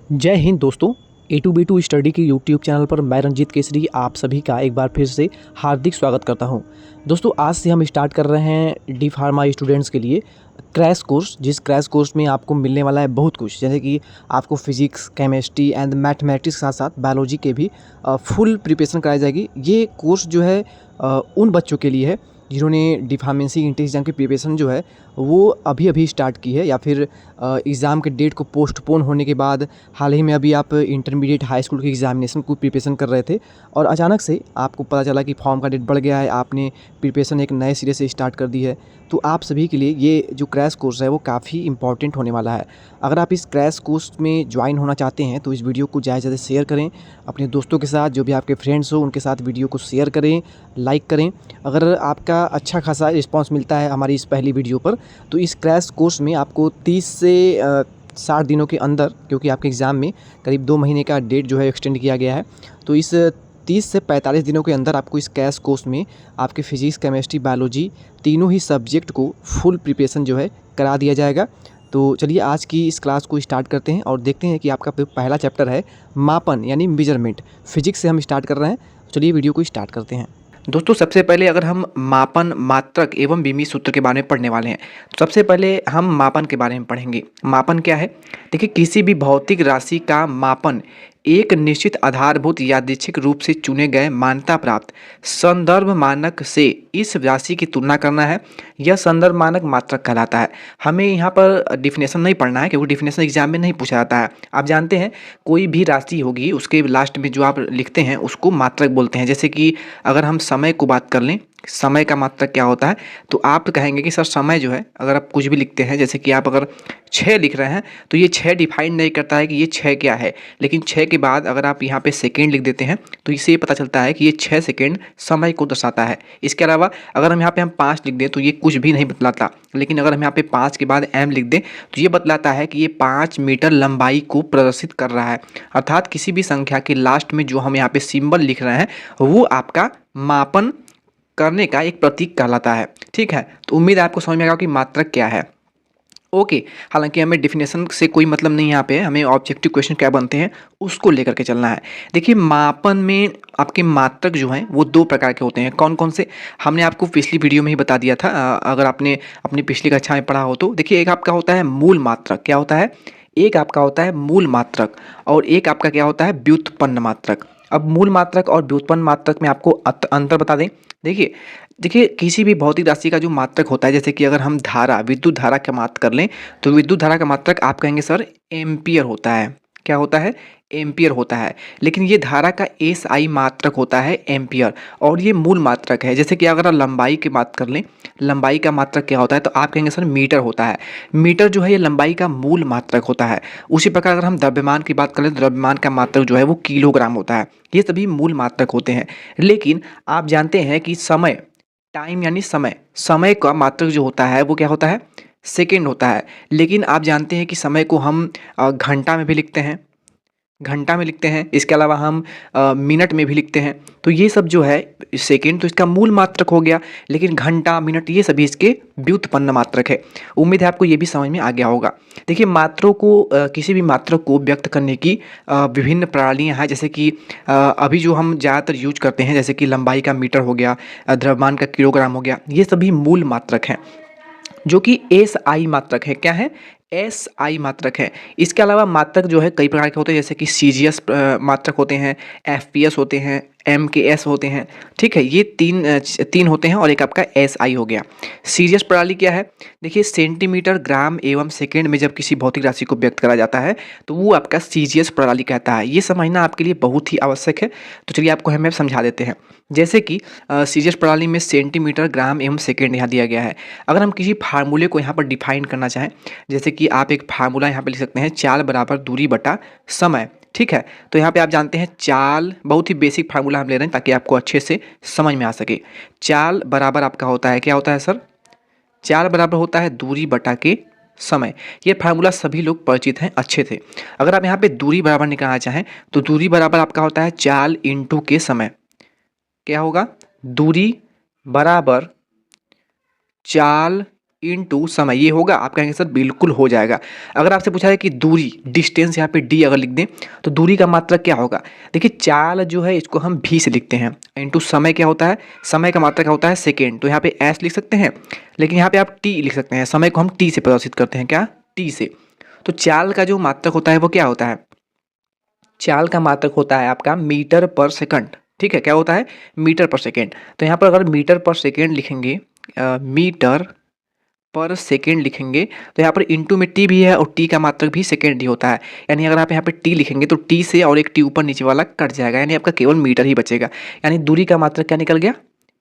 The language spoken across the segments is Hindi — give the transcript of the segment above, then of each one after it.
जय हिंद दोस्तों। ए टू बी टू स्टडी के यूट्यूब चैनल पर मैं रंजीत केसरी आप सभी का एक बार फिर से हार्दिक स्वागत करता हूं। दोस्तों आज से हम स्टार्ट कर रहे हैं डी फार्मा स्टूडेंट्स के लिए क्रैश कोर्स, जिस क्रैश कोर्स में आपको मिलने वाला है बहुत कुछ, जैसे कि आपको फिजिक्स, केमिस्ट्री एंड मैथमेटिक्स के साथ साथ बायोलॉजी के भी फुल प्रिपरेशन कराई जाएगी। ये कोर्स जो है उन बच्चों के लिए है जिन्होंने डी फार्मेसी इंट्रेंस एग्ज़ाम की प्रिपरेशन जो है वो अभी स्टार्ट की है, या फिर एग्ज़ाम के डेट को पोस्टपोन होने के बाद हाल ही में अभी आप इंटरमीडिएट हाई स्कूल के एग्जामिनेशन को प्रिपरेशन कर रहे थे और अचानक से आपको पता चला कि फॉर्म का डेट बढ़ गया है, आपने प्रिपरेशन एक नए सिरे से स्टार्ट कर दी है। तो आप सभी के लिए ये जो क्रैश कोर्स है वो काफ़ी इंपॉर्टेंट होने वाला है। अगर आप इस क्रैश कोर्स में ज्वाइन होना चाहते हैं तो इस वीडियो को ज़्यादा से ज़्यादा शेयर करें अपने दोस्तों के साथ, जो भी आपके फ्रेंड्स हो उनके साथ वीडियो को शेयर करें, लाइक करें। अगर आपका अच्छा खासा रिस्पांस मिलता है हमारी इस पहली वीडियो पर तो इस क्रैश कोर्स में आपको 30 से 60 दिनों के अंदर, क्योंकि आपके एग्ज़ाम में करीब 2 महीने का डेट जो है एक्सटेंड किया गया है, तो इस 30 से 45 दिनों के अंदर आपको इस क्रैश कोर्स में आपके फिजिक्स, केमिस्ट्री, बायोलॉजी तीनों ही सब्जेक्ट को फुल प्रिपरेशन जो है करा दिया जाएगा। तो चलिए आज की इस क्लास को स्टार्ट करते हैं और देखते हैं कि आपका पहला चैप्टर है मापन यानी मेजरमेंट। फिजिक्स से हम स्टार्ट कर रहे हैं। चलिए वीडियो को स्टार्ट करते हैं। दोस्तों सबसे पहले अगर हम मापन, मात्रक एवं बीमी सूत्र के बारे में पढ़ने वाले हैं तो सबसे पहले हम मापन के बारे में पढ़ेंगे। मापन क्या है? देखिए, किसी भी भौतिक राशि का मापन एक निश्चित आधारभूत यादृच्छिक रूप से चुने गए मान्यता प्राप्त संदर्भ मानक से इस राशि की तुलना करना है। यह संदर्भ मानक मात्रक कहलाता है। हमें यहाँ पर डिफिनेशन नहीं पढ़ना है क्योंकि डिफिनेशन एग्जाम में नहीं पूछा जाता है। आप जानते हैं कोई भी राशि होगी उसके लास्ट में जो आप लिखते हैं उसको मात्रक बोलते हैं। जैसे कि अगर हम समय को बात कर लें, समय का मात्रक क्या होता है, तो आप कहेंगे कि सर समय जो है, अगर आप कुछ भी लिखते हैं, जैसे कि आप अगर 6 लिख रहे हैं तो ये 6 डिफाइन नहीं करता है कि ये 6 क्या है, लेकिन 6 के बाद अगर आप यहाँ पे सेकेंड लिख देते हैं तो इससे ये पता चलता है कि ये 6 सेकेंड समय को दर्शाता है। इसके अलावा अगर हम यहाँ पे 5 लिख दें तो ये कुछ भी नहीं बतलाता, लेकिन अगर हम यहाँ पे 5 के बाद m लिख दें तो ये बतलाता है कि ये 5 मीटर लंबाई को प्रदर्शित कर रहा है। अर्थात किसी भी संख्या के लास्ट में जो हम यहाँ पे सिंबल लिख रहे हैं वो आपका मापन करने का एक प्रतीक कहलाता है। ठीक है, तो उम्मीद है आपको समझ में आएगा कि मात्रक क्या है। ओके, हालांकि हमें डिफिनेशन से कोई मतलब नहीं, यहाँ पे हमें ऑब्जेक्टिव क्वेश्चन क्या बनते हैं उसको लेकर के चलना है। देखिए, मापन में आपके मात्रक जो हैं वो 2 प्रकार के होते हैं। कौन कौन से, हमने आपको पिछली वीडियो में ही बता दिया था, अगर आपने अपनी पिछली कक्षा में पढ़ा हो तो। देखिए, एक आपका होता है मूल मात्रक। क्या होता है? एक आपका होता है मूल मात्रक और एक आपका क्या होता है? व्युत्पन्न मात्रक। अब मूल मात्रक और व्युत्पन्न मात्रक में आपको अंतर बता दें। देखिए देखिए किसी भी भौतिक राशि का जो मात्रक होता है, जैसे कि अगर हम धारा, विद्युत धारा का बात कर लें तो विद्युत धारा का मात्रक आप कहेंगे सर एम्पियर होता है। क्या होता है? एम्पियर होता है। लेकिन ये धारा का एसआई मात्रक होता है एम्पियर, और ये मूल मात्रक है। जैसे कि अगर आप लंबाई की बात कर लें, लंबाई का मात्रक क्या होता है, तो आप कहेंगे सर मीटर होता है। मीटर जो है ये लंबाई का मूल मात्रक होता है। उसी प्रकार अगर हम द्रव्यमान की बात करें तो द्रव्यमान का मात्रक जो है वो किलोग्राम होता है। ये सभी मूल मात्रक होते हैं। लेकिन आप जानते हैं कि समय, टाइम यानी समय, समय का मात्रक जो होता है वो क्या होता है? सेकेंड होता है। लेकिन आप जानते हैं कि समय को हम घंटा में भी लिखते हैं, घंटा में लिखते हैं। इसके अलावा हम मिनट में भी लिखते हैं। तो ये सब जो है सेकेंड तो इसका मूल मात्रक हो गया, लेकिन घंटा, मिनट ये सभी इसके व्युत्पन्न मात्रक है। उम्मीद है आपको ये भी समझ में आ गया होगा। देखिए, मात्रों को किसी भी मात्रक को व्यक्त करने की विभिन्न प्रणालियाँ हैं। जैसे कि अभी जो हम ज़्यादातर यूज करते हैं, जैसे कि लंबाई का मीटर हो गया, द्रव्यमान का किलोग्राम हो गया, ये सभी मूल मात्रक हैं जो कि एस आई मात्रक है। क्या है? एस आई मात्रक है। इसके अलावा मात्रक जो है कई प्रकार के होते हैं, जैसे कि सीजीएस मात्रक होते हैं, एफपीएस होते हैं, एमकेएस होते हैं। ठीक है, ये तीन होते हैं और एक आपका एसआई हो गया। सीजीएस प्रणाली क्या है? देखिए, सेंटीमीटर, ग्राम एवं सेकेंड में जब किसी भौतिक राशि को व्यक्त करा जाता है तो वो आपका सीजीएस प्रणाली कहता है। ये समझना आपके लिए बहुत ही आवश्यक है। तो चलिए आपको हम समझा देते हैं। जैसे कि सीजीएस प्रणाली में सेंटीमीटर, ग्राम एवं सेकेंड यहाँ दिया गया है। अगर हम किसी फार्मूले को यहाँ पर डिफाइन करना चाहें, जैसे कि आप एक फार्मूला यहाँ पे लिख सकते हैं, चाल बराबर दूरी बटा समय। ठीक है, तो यहाँ पे आप जानते हैं चाल, बहुत ही बेसिक फार्मूला हम ले रहे हैं ताकि आपको अच्छे से समझ में आ सके। चाल बराबर आपका होता है, क्या होता है सर? चाल बराबर होता है दूरी बटा के समय। ये फार्मूला सभी लोग परिचित हैं, अच्छे थे। अगर आप यहाँ पे दूरी बराबर निकालना चाहें तो दूरी बराबर आपका होता है चाल इंटू के समय। क्या होगा? दूरी बराबर चाल इनटू समय, ये होगा? आप कहेंगे सर बिल्कुल हो जाएगा। अगर आपसे पूछा है कि दूरी, डिस्टेंस, यहाँ पे डी अगर लिख दें तो दूरी का मात्रक क्या होगा? देखिए चाल जो है इसको हम भी से लिखते हैं, इनटू समय क्या होता है? समय का मात्रक क्या होता है? सेकेंड। तो यहाँ पे एस लिख सकते हैं, लेकिन यहाँ पे आप टी लिख सकते हैं। समय को हम टी से प्रदर्शित करते हैं, क्या? टी से। तो चाल का जो मात्रक होता है वो क्या होता है? चाल का मात्रक होता है आपका मीटर पर सेकंड। ठीक है, क्या होता है? मीटर पर सेकेंड। तो यहाँ पर अगर मीटर पर सेकेंड लिखेंगे, मीटर पर सेकेंड लिखेंगे तो यहाँ पर इंटू में टी भी है और टी का मात्रक भी सेकेंड ही होता है। यानी अगर आप यहाँ पे टी लिखेंगे तो टी से और एक टी ऊपर नीचे वाला कट जाएगा, यानी आपका केवल मीटर ही बचेगा। यानी दूरी का मात्रक क्या निकल गया?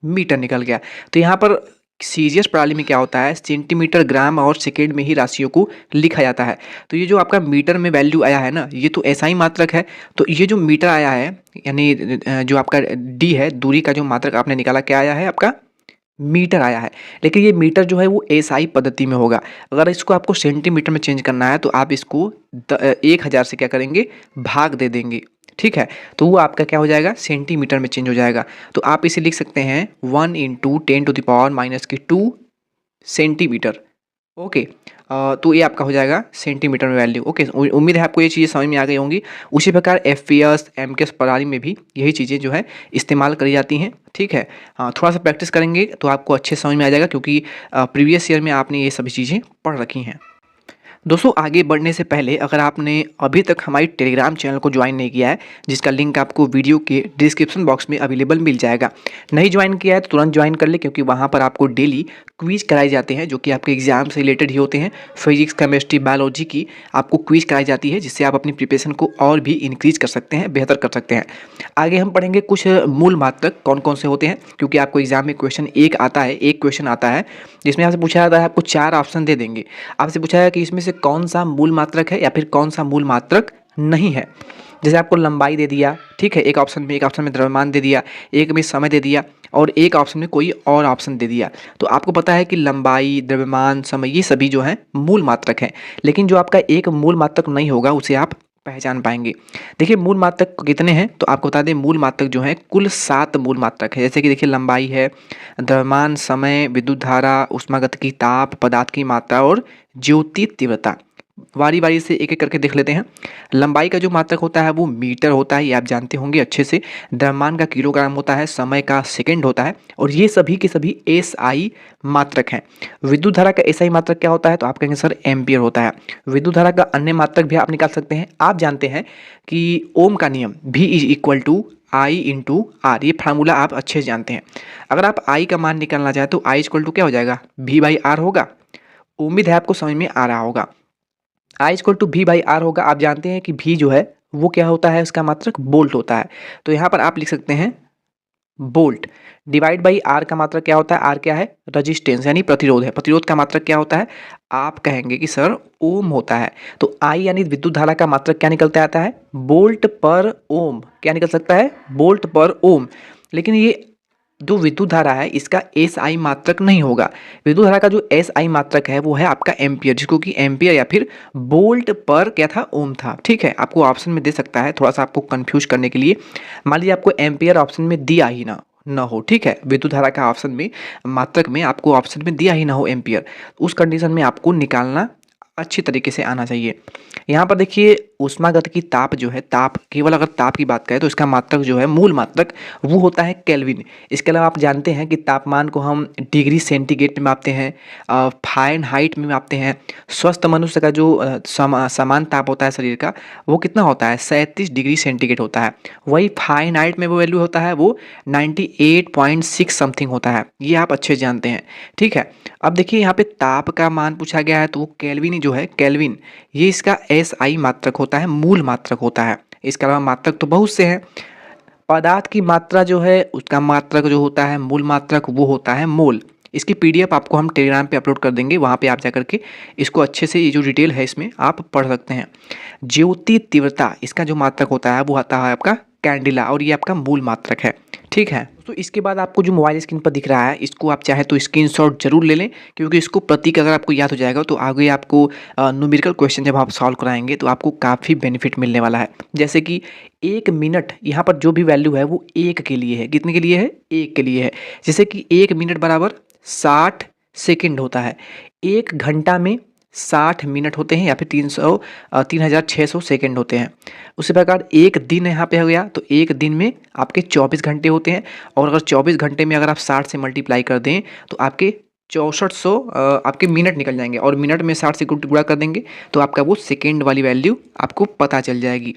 मीटर निकल गया। तो यहाँ पर सीजीएस प्रणाली में क्या होता है? सेंटीमीटर, ग्राम और सेकेंड में ही राशियों को लिखा जाता है। तो ये जो आपका मीटर में वैल्यू आया है ना, ये तो ऐसा ही मात्रक है। तो ये जो मीटर आया है, यानी जो आपका डी है, दूरी का जो मात्रक आपने निकाला, क्या आया है? आपका मीटर आया है। लेकिन ये मीटर जो है वो एसआई पद्धति में होगा। अगर इसको आपको सेंटीमीटर में चेंज करना है तो आप इसको 1000 से क्या करेंगे? भाग दे देंगे। ठीक है, तो वो आपका क्या हो जाएगा? सेंटीमीटर में चेंज हो जाएगा। तो आप इसे लिख सकते हैं 1 इंटू 10⁻⁻² सेंटीमीटर। ओके, तो ये आपका हो जाएगा सेंटीमीटर में वैल्यू। ओके, उम्मीद है आपको ये चीज़ें समझ में आ गई होंगी। उसी प्रकार एफपीएस, एमकेएस प्रणाली में भी यही चीज़ें जो है इस्तेमाल करी जाती हैं। ठीक है, हाँ, थोड़ा सा प्रैक्टिस करेंगे तो आपको अच्छे समझ में आ जाएगा, क्योंकि प्रीवियस ईयर में आपने ये सभी चीज़ें पढ़ रखी हैं। दोस्तों आगे बढ़ने से पहले अगर आपने अभी तक हमारी टेलीग्राम चैनल को ज्वाइन नहीं किया है, जिसका लिंक आपको वीडियो के डिस्क्रिप्शन बॉक्स में अवेलेबल मिल जाएगा, नहीं ज्वाइन किया है तो तुरंत ज्वाइन कर ले, क्योंकि वहाँ पर आपको डेली क्विज कराए जाते हैं जो कि आपके एग्जाम से रिलेटेड ही होते हैं। फिजिक्स, केमिस्ट्री, बायोलॉजी की आपको क्विज कराई जाती है, जिससे आप अपनी प्रिपरेशन को और भी इंक्रीज कर सकते हैं, बेहतर कर सकते हैं। आगे हम पढ़ेंगे कुछ मूल मात्रक कौन कौन से होते हैं, क्योंकि आपको एग्जाम में एक क्वेश्चन आता है जिसमें आपसे पूछा जाता है, आपको 4 ऑप्शन दे देंगे। आपसे पूछा है कि इसमें से कौन सा मूल मात्रक है या फिर कौन सा मूल मात्रक नहीं है। जैसे आपको लंबाई दे दिया, ठीक है, एक ऑप्शन में द्रव्यमान दे दिया, एक में समय दे दिया और एक ऑप्शन में कोई और ऑप्शन दे दिया। तो आपको पता है कि लंबाई, द्रव्यमान, समय, ये सभी जो हैं मूल मात्रक हैं। लेकिन जो आपका एक मूल मात्रक नहीं होगा उसे आप पहचान पाएंगे। देखिए मूल मात्रक कितने हैं, तो आपको बता दें मूल मात्रक जो है कुल 7 मूल मात्रक है। जैसे कि देखिए लंबाई है, द्रव्यमान, समय, विद्युत धारा, ऊष्मागतिकी, ताप, पदार्थ की मात्रा और ज्योति तीव्रता। बारी बारी से एक एक करके देख लेते हैं। लंबाई का जो मात्रक होता है वो मीटर होता है, ये आप जानते होंगे अच्छे से। द्रव्यमान का किलोग्राम होता है, समय का सेकंड होता है, और ये सभी के सभी एसआई मात्रक हैं। विद्युत धारा का एसआई मात्रक क्या होता है, तो आप कहेंगे सर एम्पियर होता है। विद्युत धारा का अन्य मात्रक भी आप निकाल सकते हैं। आप जानते हैं कि ओम का नियम V = I/R, ये फार्मूला आप अच्छे से जानते हैं। अगर आप I का मान निकालना चाहें तो I = क्या हो जाएगा? V/R होगा। उम्मीद है आपको समझ में आ रहा होगा। I = V/R होगा। आप जानते हैं कि V जो है वो क्या होता है, उसका मात्रक वोल्ट होता है। तो यहाँ पर आप लिख सकते हैं वोल्ट। डिवाइड बाई R का मात्रक क्या होता है? R क्या है? रजिस्टेंस यानी प्रतिरोध है। प्रतिरोध का मात्रक क्या होता है? आप कहेंगे कि सर ओम होता है। तो I यानी विद्युत धारा का मात्रक क्या निकलता आता है? वोल्ट पर ओम। क्या निकल सकता है? वोल्ट पर ओम। लेकिन ये जो विद्युत धारा है इसका एसआई मात्रक नहीं होगा। विद्युत धारा का जो एसआई मात्रक है वो है आपका एम्पियर, जिसको कि एम्पियर या फिर वोल्ट पर क्या था? ओम था। ठीक है, आपको ऑप्शन में दे सकता है थोड़ा सा आपको कंफ्यूज करने के लिए। मान लीजिए आपको एम्पियर ऑप्शन में दिया ही ना हो, ठीक है, विद्युत धारा का ऑप्शन में मात्रक में आपको ऑप्शन में दिया ही ना हो एम्पियर, उस कंडीशन में आपको निकालना अच्छी तरीके से आना चाहिए। यहाँ पर देखिए ऊष्मागतिकी ताप जो है, ताप, केवल अगर ताप की बात करें तो इसका मात्रक जो है मूल मात्रक वो होता है केल्विन। इसके अलावा आप जानते हैं कि तापमान को हम डिग्री सेंटीग्रेड में मापते हैं, फ़ारेनहाइट में मापते हैं। स्वस्थ मनुष्य का जो समान ताप होता है शरीर का वो कितना होता है? 37 डिग्री सेंटीग्रेड होता है। वही फ़ारेनहाइट में वो वैल्यू होता है वो 98.6 समथिंग होता है। ये आप अच्छे जानते हैं। ठीक है, अब देखिए यहाँ पे ताप का मान पूछा गया है तो वो केल्विन जो है, केल्विन, ये इसका एसआई मात्रक होता है, मूल मात्रक होता है। इसके अलावा मात्रक तो बहुत से हैं। पदार्थ की मात्रा जो है उसका मात्रक जो होता है, मूल मात्रक, वो होता है मोल। इसकी पीडीएफ आपको हम टेलीग्राम पे अपलोड कर देंगे, वहाँ पे आप जाकर के इसको अच्छे से, ये जो डिटेल है इसमें आप पढ़ सकते हैं। ज्योति तीव्रता, इसका जो मात्रक होता है वो आता है आपका कैंडिला, और ये आपका मूल मात्रक है। ठीक है, तो इसके बाद आपको जो मोबाइल स्क्रीन पर दिख रहा है इसको आप चाहे तो स्क्रीनशॉट जरूर ले लें, क्योंकि इसको प्रतीक अगर आपको याद हो जाएगा तो आगे आपको न्यूमेरिकल क्वेश्चन जब आप सॉल्व कराएंगे तो आपको काफ़ी बेनिफिट मिलने वाला है। जैसे कि 1 मिनट, यहाँ पर जो भी वैल्यू है वो 1 के लिए है। कितने के लिए है? 1 के लिए है। जैसे कि 1 मिनट बराबर 60 सेकंड होता है। 1 घंटा में 60 मिनट होते हैं या फिर 3600 सेकंड होते हैं। उसी प्रकार एक दिन यहाँ पे हो गया, तो एक दिन में आपके 24 घंटे होते हैं, और अगर 24 घंटे में अगर आप 60 से मल्टीप्लाई कर दें तो आपके 6400 आपके मिनट निकल जाएंगे, और मिनट में 60 से गुणा कर देंगे तो आपका वो सेकेंड वाली वैल्यू आपको पता चल जाएगी।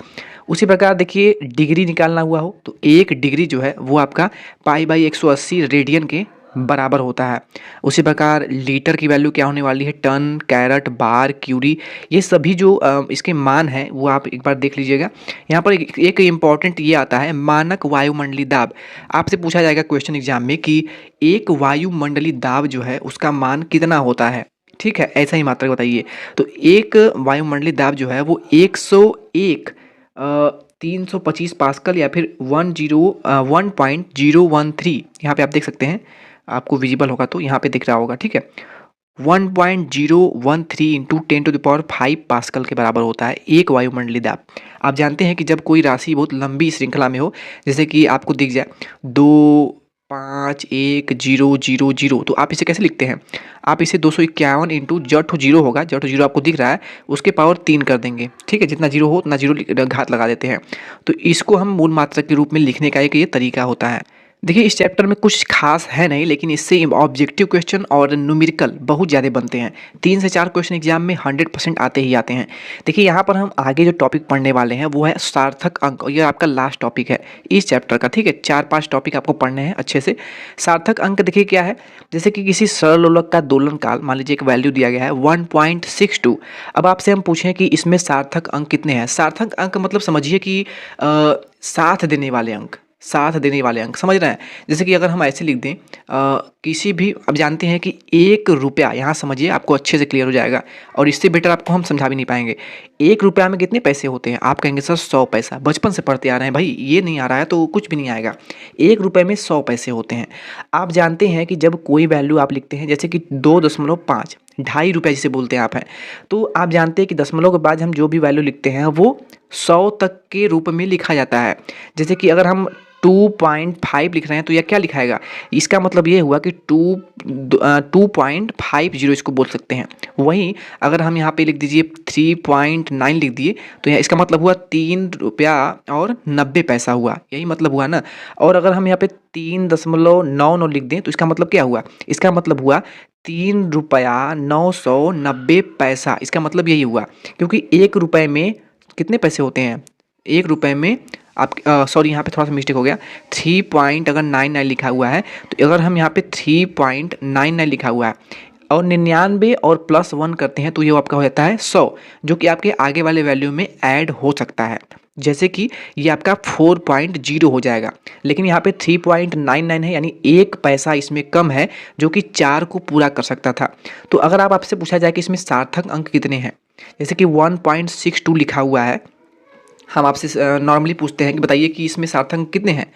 उसी प्रकार देखिए डिग्री निकालना हुआ हो तो 1 डिग्री जो है वो आपका पाई/180 रेडियन के बराबर होता है। उसी प्रकार लीटर की वैल्यू क्या होने वाली है, टन, कैरेट, बार, क्यूरी, ये सभी जो इसके मान हैं वो आप एक बार देख लीजिएगा। यहाँ पर एक इम्पॉर्टेंट ये आता है मानक वायुमंडलीय दाब। आपसे पूछा जाएगा क्वेश्चन एग्जाम में कि एक वायुमंडलीय दाब जो है उसका मान कितना होता है, ठीक है, ऐसा ही मात्रक बताइए। तो एक वायुमंडलीय दाब जो है वो 101 325 पास्कल या फिर 1.013, यहाँ पे आप देख सकते हैं, आपको विजिबल होगा तो यहाँ पे दिख रहा होगा, ठीक है। 1.013 इंटू 10⁵ पास्कल के बराबर होता है एक वायुमंडलीय दाब। आप जानते हैं कि जब कोई राशि बहुत लंबी श्रृंखला में हो, जैसे कि आपको दिख जाए 2 5 1 0 0 0, तो आप इसे कैसे लिखते हैं, आप इसे 251 इंटू जट जीरो होगा, जट जीरो आपको दिख रहा है, उसके पावर 3 कर देंगे, ठीक है, जितना जीरो हो उतना जीरो घात लगा देते हैं। तो इसको हम मूल मात्रक के रूप में लिखने का एक ये तरीका होता है। देखिए इस चैप्टर में कुछ खास है नहीं, लेकिन इससे ऑब्जेक्टिव क्वेश्चन और न्यूमेरिकल बहुत ज़्यादा बनते हैं। 3 से 4 क्वेश्चन एग्जाम में 100% आते ही आते हैं। देखिए यहाँ पर हम आगे जो टॉपिक पढ़ने वाले हैं वो है सार्थक अंक, ये आपका लास्ट टॉपिक है इस चैप्टर का, ठीक है। 4-5 टॉपिक आपको पढ़ने हैं अच्छे से। सार्थक अंक देखिए क्या है, जैसे कि किसी सरल लोलक का दोलन काल, मान लीजिए एक वैल्यू दिया गया है 1.62। अब आपसे हम पूछें कि इसमें सार्थक अंक कितने हैं। सार्थक अंक मतलब समझिए कि साथ देने वाले अंक, साथ देने वाले अंक, समझ रहे हैं। जैसे कि अगर हम ऐसे लिख दें किसी भी, अब जानते हैं कि 1 रुपया, यहाँ समझिए आपको अच्छे से क्लियर हो जाएगा, और इससे बेटर आपको हम समझा भी नहीं पाएंगे। 1 रुपया में कितने पैसे होते हैं, आप कहेंगे सर 100 पैसा, बचपन से पढ़ते आ रहे हैं भाई, ये नहीं आ रहा है तो कुछ भी नहीं आएगा। 1 रुपये में 100 पैसे होते हैं। आप जानते हैं कि जब कोई वैल्यू आप लिखते हैं, जैसे कि 2.5, 2.5 रुपया जिसे बोलते हैं आप हैं, तो आप जानते हैं कि दशमलव के बाद हम जो भी वैल्यू लिखते हैं वो 100 तक के रूप में लिखा जाता है। जैसे कि अगर हम 2.5 लिख रहे हैं तो यह क्या लिखाएगा, इसका मतलब ये हुआ कि 2.50 इसको बोल सकते हैं। वहीं अगर हम यहाँ पे लिख दीजिए 3.9 लिख दिए तो यह इसका मतलब हुआ 3 रुपया और 90 पैसा हुआ, यही मतलब हुआ ना। और अगर हम यहाँ पे 3.99 लिख दें तो इसका मतलब क्या हुआ, इसका मतलब हुआ 3 रुपया 990 पैसा, इसका मतलब यही हुआ। क्योंकि 1 रुपये में कितने पैसे होते हैं, 1 रुपये में आप सॉरी यहाँ पे थोड़ा सा मिस्टेक हो गया, 3.99 लिखा हुआ है, तो अगर हम यहाँ पे 3.99 लिखा हुआ है और 99 और +1 करते हैं तो ये आपका हो जाता है 100, जो कि आपके आगे वाले वैल्यू में ऐड हो सकता है। जैसे कि ये आपका 4.0 हो जाएगा, लेकिन यहाँ पे 3.99 है, यानी 1 पैसा इसमें कम है, जो कि 4 को पूरा कर सकता था। तो अगर आपसे पूछा जाए कि इसमें सार्थक अंक कितने हैं, जैसे कि 1.62 लिखा हुआ है, हम आपसे नॉर्मली पूछते हैं कि बताइए कि इसमें सार्थक अंक कितने हैं,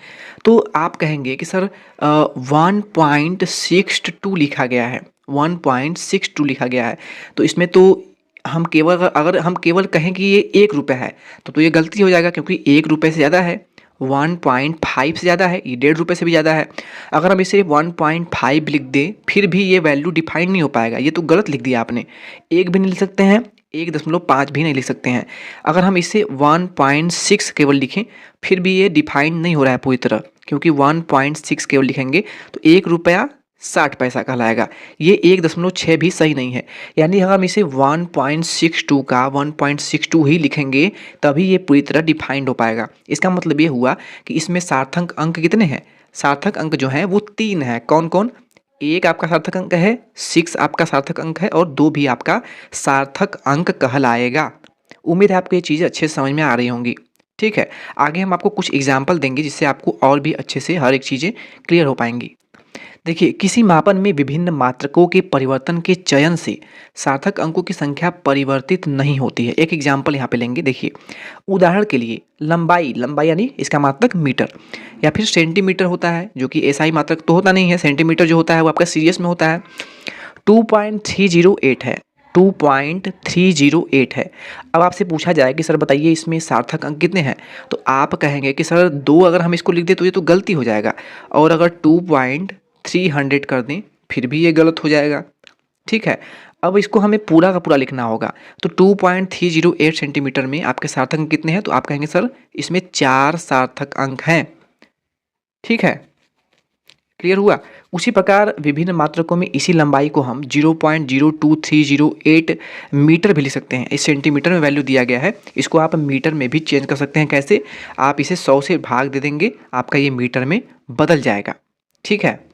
तो आप कहेंगे कि सर 1.62 लिखा गया है, 1.62 लिखा गया है। तो इसमें तो हम केवल, अगर हम केवल कहें कि ये 1 रुपया है तो ये गलती हो जाएगा, क्योंकि 1 रुपये से ज़्यादा है, 1.5 से ज़्यादा है, ये 1.5 रुपये से भी ज़्यादा है। अगर हम इसे 1.5 लिख दें फिर भी ये वैल्यू डिफाइन नहीं हो पाएगा, ये तो गलत लिख दिया आपने। 1 भी नहीं लिख सकते हैं, 1.5 भी नहीं लिख सकते हैं। अगर हम इसे 1.6 केवल लिखें फिर भी ये डिफाइन नहीं हो रहा है पूरी तरह, क्योंकि 1.6 केवल लिखेंगे तो 1 रुपया 60 पैसा कहलाएगा। ये 1.6 भी सही नहीं है, यानी हम इसे 1.62 का 1.62 ही लिखेंगे तभी ये पूरी तरह डिफाइंड हो पाएगा। इसका मतलब ये हुआ कि इसमें सार्थक अंक कितने हैं, सार्थक अंक जो हैं वो 3 हैं। कौन कौन, 1 आपका सार्थक अंक है, 6 आपका सार्थक अंक है, और 2 भी आपका सार्थक अंक कहलाएगा। उम्मीद है आपको ये चीज़ें अच्छे से समझ में आ रही होंगी, ठीक है। आगे हम आपको कुछ एग्जाम्पल देंगे जिससे आपको और भी अच्छे से हर एक चीज़ें क्लियर हो पाएंगी। देखिए किसी मापन में विभिन्न मात्रकों के परिवर्तन के चयन से सार्थक अंकों की संख्या परिवर्तित नहीं होती है। एक एग्जाम्पल यहाँ पे लेंगे, देखिए उदाहरण के लिए लंबाई, लंबाई यानी इसका मात्रक मीटर, या फिर सेंटीमीटर होता है, जो कि ऐसा ही मात्रक तो होता नहीं है। सेंटीमीटर जो होता है वो आपका सीरियस में होता है। 2.308 है, 2.308 है। अब आपसे पूछा जाए कि सर बताइए इसमें सार्थक अंक कितने हैं, तो आप कहेंगे कि सर 2 अगर हम इसको लिख दें तो ये तो गलती हो जाएगा, और अगर 2.300 कर दें फिर भी ये गलत हो जाएगा। ठीक है, अब इसको हमें पूरा का पूरा लिखना होगा। तो 2.308 सेंटीमीटर में आपके सार्थक अंक कितने हैं? तो आप कहेंगे सर इसमें 4 सार्थक अंक हैं। ठीक है, क्लियर हुआ? उसी प्रकार विभिन्न मात्रकों में इसी लंबाई को हम 0.02308 मीटर भी लिख सकते हैं। इस सेंटीमीटर में वैल्यू दिया गया है, इसको आप मीटर में भी चेंज कर सकते हैं। कैसे? आप इसे 100 से भाग दे देंगे, आपका ये मीटर में बदल जाएगा। ठीक है,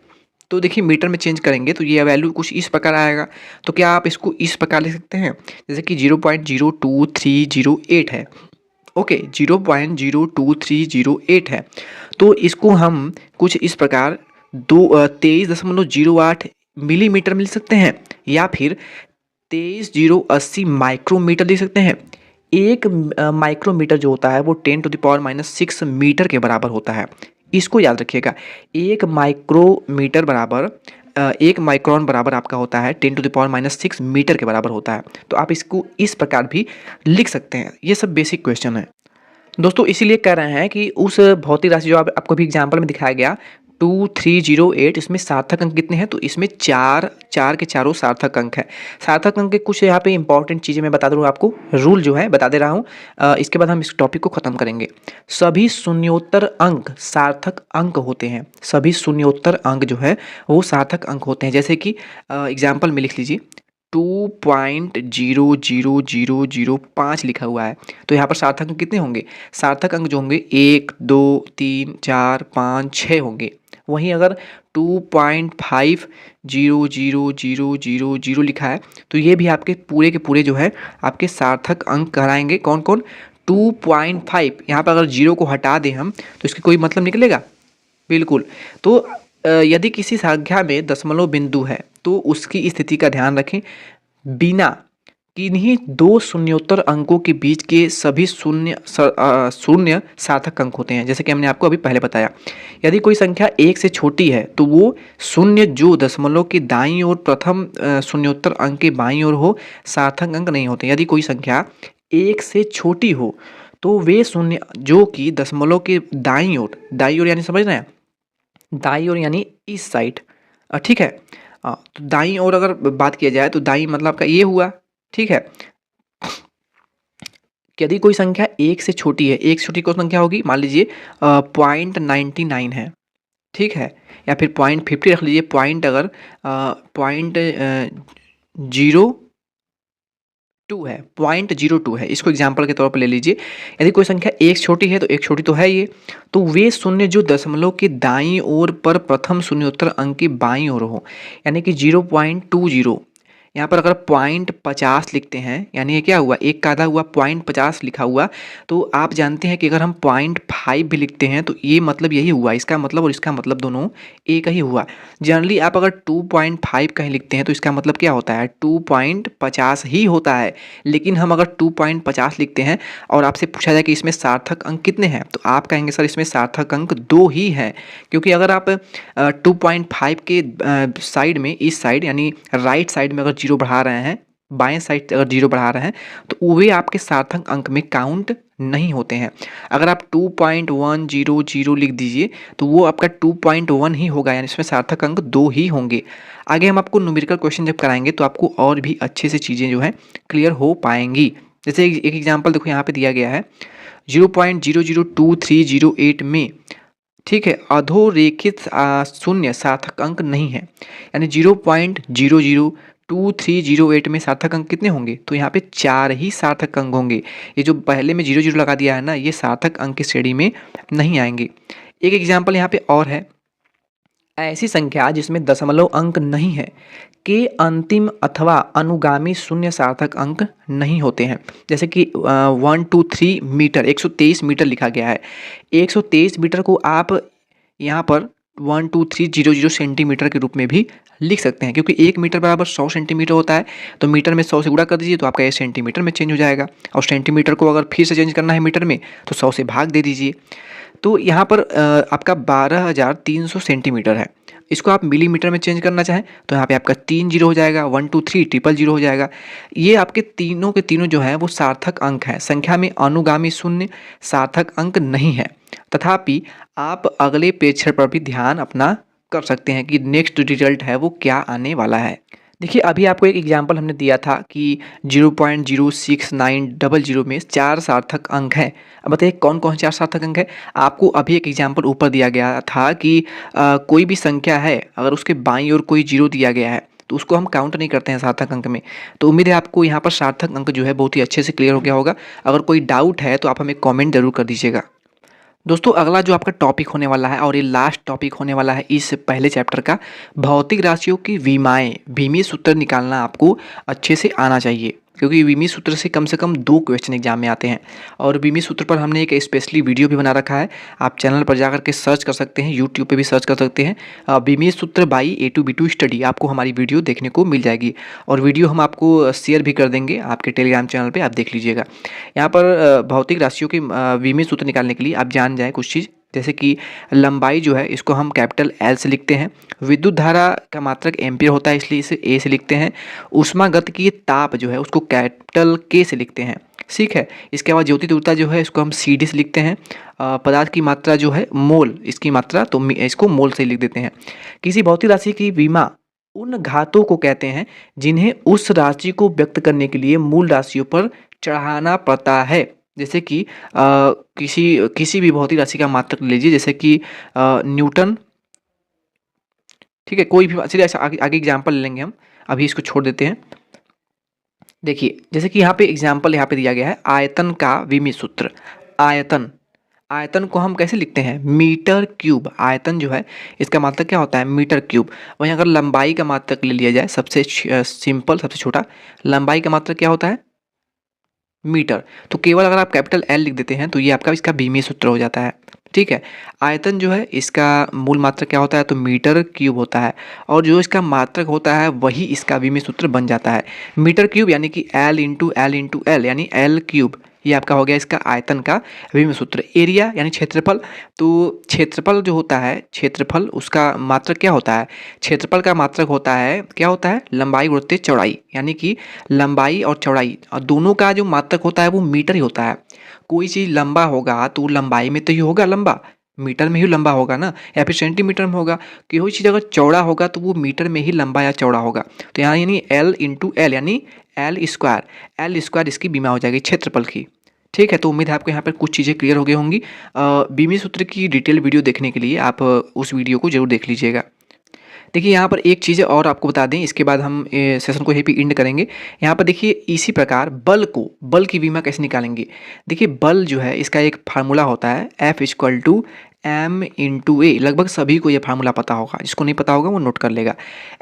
तो देखिए मीटर में चेंज करेंगे तो ये वैल्यू कुछ इस प्रकार आएगा। तो क्या आप इसको इस प्रकार लिख सकते हैं, जैसे कि 0.02308 है। ओके, 0.02308 है, तो इसको हम कुछ इस प्रकार 23.08 मिलीमीटर में लिख सकते हैं, या फिर 23,080 माइक्रोमीटर लिख सकते हैं। एक माइक्रोमीटर जो होता है वो 10⁻⁻6 मीटर के बराबर होता है। इसको याद रखिएगा, एक माइक्रोमीटर बराबर 1 माइक्रोन बराबर आपका होता है 10⁻⁻6 मीटर के बराबर होता है। तो आप इसको इस प्रकार भी लिख सकते हैं। ये सब बेसिक क्वेश्चन है दोस्तों, इसीलिए कह रहे हैं कि उस भौतिक राशि जो आपको भी एग्जाम्पल में दिखाया गया 2308, इसमें सार्थक अंक कितने हैं? तो इसमें चार के चारों सार्थक अंक हैं। सार्थक अंक के कुछ यहाँ पे इंपॉर्टेंट चीज़ें मैं बता दूँ आपको, रूल जो है बता दे रहा हूँ। इसके बाद हम इस टॉपिक को ख़त्म करेंगे। सभी शून्योत्तर अंक सार्थक अंक होते हैं। सभी शून्योत्तर अंक जो है वो सार्थक अंक होते हैं। जैसे कि एग्जाम्पल में लिख लीजिए 2.00005 लिखा हुआ है, तो यहाँ पर सार्थक अंक कितने होंगे? सार्थक अंक जो होंगे 1, 2, 3, 4, 5, 6 होंगे। वहीं अगर 2.500000 लिखा है तो ये भी आपके पूरे के पूरे जो है आपके सार्थक अंक कहलाएंगे। कौन कौन? 2.5, यहाँ पर अगर जीरो को हटा दें हम तो इसका कोई मतलब निकलेगा? बिल्कुल। तो यदि किसी संख्या में दशमलव बिंदु है तो उसकी स्थिति का ध्यान रखें। बिना किन्हीं दो शून्योत्तर अंकों के बीच के सभी शून्य सार्थक अंक होते हैं। जैसे कि हमने आपको अभी पहले बताया, यदि कोई संख्या 1 से छोटी है तो वो शून्य जो दशमलव के दाईं ओर प्रथम शून्योत्तर अंक के बाईं ओर हो, सार्थक अंक नहीं होते। यदि कोई संख्या 1 से छोटी हो तो वे शून्य जो कि दशमलव के दाईं ओर यानी समझ रहे हैं, दाईं ओर यानी इस साइड, ठीक है। तो दाईं ओर अगर बात किया जाए तो दाईं मतलब आपका ये हुआ, ठीक है। यदि कोई संख्या 1 से छोटी है, 1 से छोटी कौन संख्या होगी? मान लीजिए 0.99 है, ठीक है, या फिर 0.50 रख लीजिए। पॉइंट अगर 0.02 है, इसको एग्जाम्पल के तौर पर ले लीजिए। यदि कोई संख्या 1 छोटी है तो 1 छोटी तो है ये, तो वे शून्य जो दशमलव के दाईं ओर पर प्रथम शून्योत्तर अंक की बाईं ओर हो, यानी कि 0.20। यहाँ पर अगर 0.50 लिखते हैं, यानी ये क्या हुआ? एक का आधा हुआ, 0.50 लिखा हुआ। तो आप जानते हैं कि अगर हम 0.5 भी लिखते हैं तो ये मतलब यही हुआ, इसका मतलब और इसका मतलब दोनों एक ही हुआ। जनरली आप अगर 2.5 कहीं लिखते हैं तो इसका मतलब क्या होता है? 2.50 ही होता है। लेकिन हम अगर 2.50 लिखते हैं और आपसे पूछा जाए कि इसमें सार्थक अंक कितने हैं, तो आप कहेंगे सर इसमें सार्थक अंक 2 ही हैं। क्योंकि अगर आप 2.5 के साइड में, इस साइड यानी राइट साइड में अगर जीरो बढ़ा रहे हैं, बाएं साइड अगर जीरो बढ़ा रहे हैं तो वे आपके सार्थक अंक में काउंट नहीं होते हैं। अगर आप 2.100 लिख दीजिए तो वो आपका 2.1 ही होगा, यानी इसमें सार्थक अंक 2 ही होंगे। आगे हम आपको न्यूमेरिकल क्वेश्चन जब कराएंगे तो आपको और भी अच्छे से चीज़ें जो है क्लियर हो पाएंगी। जैसे एक एग्जाम्पल देखो यहाँ पे दिया गया है 0.002308 में, ठीक है, अधोरेखित शून्य सार्थक अंक नहीं है, यानी 0.002308 में सार्थक अंक कितने होंगे? तो यहाँ पे 4 ही सार्थक अंक होंगे। ये जो पहले में 0 लगा दिया है ना, ये सार्थक अंक की श्रेणी में नहीं आएंगे। एक एग्जाम्पल यहाँ पे और है, ऐसी संख्या जिसमें दशमलव अंक नहीं है के अंतिम अथवा अनुगामी शून्य सार्थक अंक नहीं होते हैं। जैसे कि 123 मीटर, 123 मीटर लिखा गया है। 123 मीटर को आप यहाँ पर 12300 सेंटीमीटर के रूप में भी लिख सकते हैं, क्योंकि 1 मीटर बराबर 100 सेंटीमीटर होता है। तो मीटर में 100 से गुणा कर दीजिए तो आपका ये सेंटीमीटर में चेंज हो जाएगा। और सेंटीमीटर को अगर फिर से चेंज करना है मीटर में तो 100 से भाग दे दीजिए। तो यहाँ पर आपका 12,300 सेंटीमीटर है। इसको आप मिलीमीटर में चेंज करना चाहें तो यहाँ पे आपका 3 जीरो हो जाएगा, 123 000 हो जाएगा। ये आपके तीनों के तीनों जो है वो सार्थक अंक हैं। संख्या में अनुगामी शून्य सार्थक अंक नहीं है। तथापि आप अगले प्रेक्षण पर भी ध्यान अपना कर सकते हैं कि नेक्स्ट रिजल्ट है वो क्या आने वाला है। देखिए अभी आपको एक एग्जाम्पल हमने दिया था कि 0.06900 में 4 सार्थक अंक हैं। अब बताइए कौन कौन से 4 सार्थक अंक है। आपको अभी एक एग्जाम्पल ऊपर दिया गया था कि कोई भी संख्या है अगर उसके बाईं ओर कोई जीरो दिया गया है तो उसको हम काउंट नहीं करते हैं सार्थक अंक में। तो उम्मीद है आपको यहाँ पर सार्थक अंक जो है बहुत ही अच्छे से क्लियर हो गया होगा। अगर कोई डाउट है तो आप हमें कॉमेंट जरूर कर दीजिएगा। दोस्तों अगला जो आपका टॉपिक होने वाला है और ये लास्ट टॉपिक होने वाला है इस पहले चैप्टर का, भौतिक राशियों की विमाएँ विमीय सूत्र निकालना आपको अच्छे से आना चाहिए, क्योंकि विमीय सूत्र से कम 2 क्वेश्चन एग्जाम में आते हैं। और विमीय सूत्र पर हमने एक स्पेशली वीडियो भी बना रखा है, आप चैनल पर जाकर के सर्च कर सकते हैं, यूट्यूब पे भी सर्च कर सकते हैं विमीय सूत्र बाई A2B2 स्टडी, आपको हमारी वीडियो देखने को मिल जाएगी। और वीडियो हम आपको शेयर भी कर देंगे आपके टेलीग्राम चैनल पर, आप देख लीजिएगा। यहाँ पर भौतिक राशियों की विमीय सूत्र निकालने के लिए आप जान जाएँ कुछ चीज़, जैसे कि लंबाई जो है इसको हम कैपिटल L से लिखते हैं। विद्युत धारा का मात्रक एम्पियर होता है इसलिए इसे A से लिखते हैं। ऊष्मागतिकीय ताप जो है उसको कैपिटल K से लिखते हैं, ठीक है। इसके बाद ज्योति तीव्रता जो है इसको हम CD से लिखते हैं। पदार्थ की मात्रा जो है मोल, इसकी मात्रा तो इसको मोल से लिख देते हैं। किसी भौतिक राशि की विमा उन घातों को कहते हैं जिन्हें उस राशि को व्यक्त करने के लिए मूल राशियों पर चढ़ाना पड़ता है। जैसे कि किसी भी भौतिक राशि का मात्रक लीजिए, जैसे कि न्यूटन, ठीक है, कोई भी। चलिए ऐसा आगे एग्जाम्पल लेंगे हम, अभी इसको छोड़ देते हैं। देखिए जैसे कि यहाँ पे एग्जाम्पल यहाँ पे दिया गया है आयतन का विमीय सूत्र। आयतन को हम कैसे लिखते हैं, मीटर क्यूब। आयतन जो है इसका मात्रक क्या होता है, मीटर क्यूब। वहीं अगर लंबाई का मात्रक ले लिया जाए, सबसे सिंपल सबसे छोटा, लंबाई का मात्रक क्या होता है, मीटर। तो केवल अगर आप कैपिटल L लिख देते हैं तो ये आपका इसका विमीय सूत्र हो जाता है, ठीक है। आयतन जो है इसका मूल मात्रक क्या होता है, तो मीटर क्यूब होता है, और जो इसका मात्रक होता है वही इसका विमीय सूत्र बन जाता है। मीटर क्यूब यानी कि L इंटू L यानी L क्यूब, ये आपका हो गया इसका आयतन का विमीय सूत्र। एरिया यानी क्षेत्रफल, तो क्षेत्रफल जो होता है, क्षेत्रफल उसका मात्रक क्या होता है, क्षेत्रफल का मात्रक होता है क्या होता है, लंबाई गुणित चौड़ाई, यानी कि लंबाई और चौड़ाई और दोनों का जो मात्रक होता है वो मीटर ही होता है। कोई चीज़ लंबा होगा तो लंबाई में तो ही होगा लंबा, मीटर में ही लंबा होगा ना, या फिर सेंटीमीटर में होगा। कोई चीज़ अगर चौड़ा होगा तो वो मीटर में ही लंबा या चौड़ा होगा। तो यहाँ यानी L इंटू L यानी L स्क्वायर इसकी विमा हो जाएगी क्षेत्रफल की, ठीक है। तो उम्मीद है आपको यहाँ पर कुछ चीज़ें क्लियर हो गई होंगी। विमीय सूत्र की डिटेल वीडियो देखने के लिए आप उस वीडियो को जरूर देख लीजिएगा। देखिए यहाँ पर एक चीज़ और आपको बता दें, इसके बाद हम सेशन को यहीं पे एंड करेंगे। यहाँ पर देखिए इसी प्रकार बल की विमा कैसे निकालेंगे। देखिए बल जो है इसका एक फार्मूला होता है F=m×a। लगभग सभी को ये फार्मूला पता होगा, जिसको नहीं पता होगा वो नोट कर लेगा।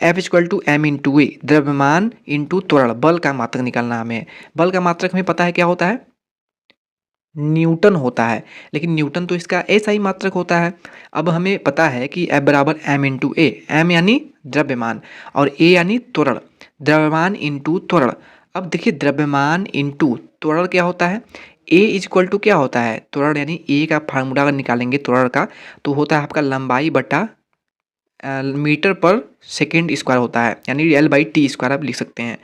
F=m×a, द्रव्यमान इंटू त्वरण, बल का मात्रक निकालना हमें। बल का मात्रक हमें पता है क्या होता है, न्यूटन होता है, लेकिन न्यूटन तो इसका ऐसा ही मात्रक होता है। अब हमें पता है कि F बराबर m×a, m यानी द्रव्यमान और a यानी त्वरण, द्रव्यमान इंटू त्वरण। अब देखिए द्रव्यमान इंटू त्वरण क्या होता है, a क्या होता है, त्वरण यानी a का फार्मूला अगर निकालेंगे त्वरण का तो होता है आपका लंबाई बटा मीटर पर सेकेंड स्क्वायर होता है, यानी L/T² आप लिख सकते हैं।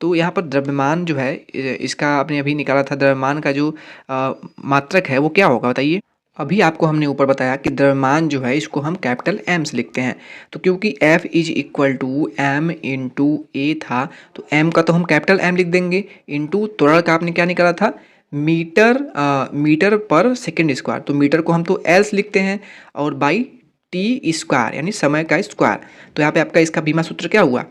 तो यहाँ पर द्रव्यमान जो है इसका आपने अभी निकाला था, द्रव्यमान का जो मात्रक है वो क्या होगा बताइए। अभी आपको हमने ऊपर बताया कि द्रव्यमान जो है इसको हम कैपिटल M से लिखते हैं। तो क्योंकि F=m×a था तो m का तो हम कैपिटल M लिख देंगे, इंटू त्वरण का आपने क्या निकाला था, मीटर पर सेकेंड स्क्वायर। तो मीटर को हम तो L से लिखते हैं और बाई T² यानी समय का स्क्वायर। तो यहाँ पे आपका इसका विमा सूत्र क्या हुआ,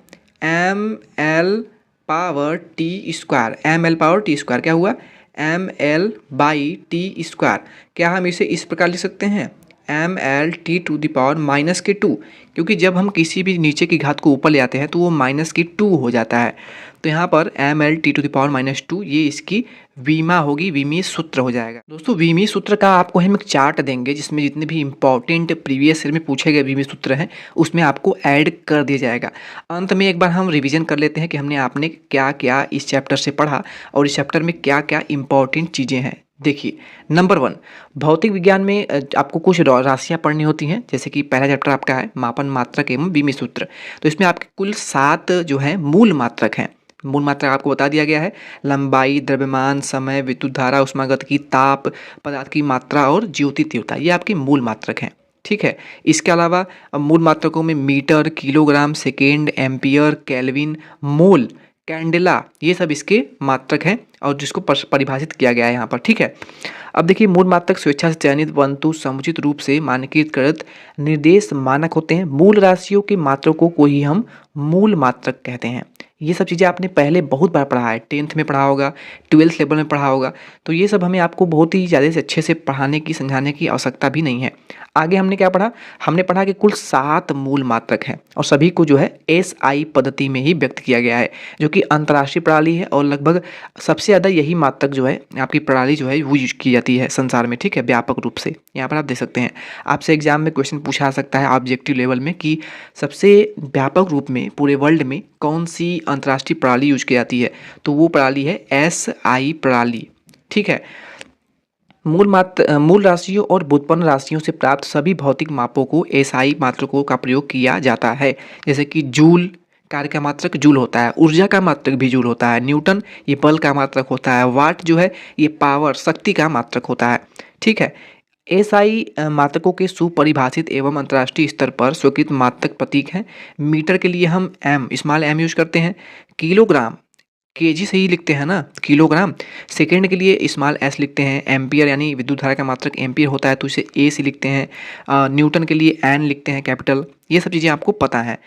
mL/T², क्या हुआ, mL/T²। क्या हम इसे इस प्रकार लिख सकते हैं, mL/T⁻⁻², क्योंकि जब हम किसी भी नीचे की घात को ऊपर ले आते हैं तो वो -2 हो जाता है। तो यहाँ पर mL/T⁻², ये इसकी विमा होगी, विमीय सूत्र हो जाएगा। दोस्तों विमीय सूत्र का आपको हम एक चार्ट देंगे जिसमें जितने भी इंपॉर्टेंट प्रीवियस ईयर में पूछे गए विमीय सूत्र हैं उसमें आपको ऐड कर दिया जाएगा। अंत में एक बार हम रिवीजन कर लेते हैं कि आपने क्या क्या इस चैप्टर से पढ़ा और इस चैप्टर में क्या क्या इंपॉर्टेंट चीज़ें हैं। देखिए नंबर 1, भौतिक विज्ञान में आपको कुछ राशियाँ पढ़नी होती हैं, जैसे कि पहला चैप्टर आपका है मापन मात्रक एवं विमीय सूत्र। तो इसमें आपके कुल 7 जो है मूल मात्रक हैं। मूल मात्रक आपको बता दिया गया है, लंबाई, द्रव्यमान, समय, विद्युत धारा, ऊष्मागतिकी, ताप, पदार्थ की मात्रा और ज्योति तीव्रता, ये आपके मूल मात्रक हैं। ठीक है। इसके अलावा मूल मात्रकों में metre, kilogram, second, ampere, kelvin, mole, candela, ये सब इसके मात्रक हैं और जिसको परिभाषित किया गया है यहाँ पर। ठीक है। अब देखिए, मूल मात्रक स्वेच्छा से चयनित परंतु समुचित रूप से मानकीकृत निर्देश मानक होते हैं। मूल राशियों के मात्रकों को ही हम मूल मात्रक कहते हैं। ये सब चीज़ें आपने पहले बहुत बार पढ़ा है, 10th में पढ़ा होगा, 12th लेवल में पढ़ा होगा, तो ये सब हमें आपको बहुत ही ज़्यादा से अच्छे से पढ़ाने की, समझाने की आवश्यकता भी नहीं है। आगे हमने क्या पढ़ा? हमने पढ़ा कि कुल 7 मूल मात्रक हैं और सभी को जो है SI पद्धति में ही व्यक्त किया गया है, जो कि अंतर्राष्ट्रीय प्रणाली है और लगभग सबसे ज़्यादा यही मात्रक जो है आपकी प्रणाली जो है वो यूज की जाती है संसार में। ठीक है, व्यापक रूप से यहाँ पर आप देख सकते हैं। आपसे एग्जाम में क्वेश्चन पूछा जा सकता है ऑब्जेक्टिव लेवल में कि सबसे व्यापक रूप में पूरे वर्ल्ड में कौन सी अंतर्राष्ट्रीय प्रणाली यूज की जाती है, तो वो प्रणाली है SI प्रणाली। ठीक है। मूल राशियों और व्युत्पन्न राशियों से प्राप्त सभी भौतिक मापों को SI मात्रकों का प्रयोग किया जाता है। जैसे कि जूल, कार्य का मात्रक जूल होता है, ऊर्जा का मात्रक भी जूल होता है, न्यूटन ये बल का मात्रक होता है, वाट जो है ये पावर शक्ति का मात्रक होता है। ठीक है। SI मात्रकों के सुपरिभाषित एवं अंतर्राष्ट्रीय स्तर पर स्वीकृत मात्रक प्रतीक हैं। मीटर के लिए हम स्मॉल m यूज करते हैं। किलोग्राम केजी से ही लिखते हैं ना, किलोग्राम। सेकेंड के लिए स्मॉल s लिखते हैं। एम्पियर यानी विद्युत धारा का मात्रक एम्पियर होता है तो इसे A से लिखते हैं। न्यूटन के लिए N लिखते हैं कैपिटल। ये सब चीज़ें आपको पता है।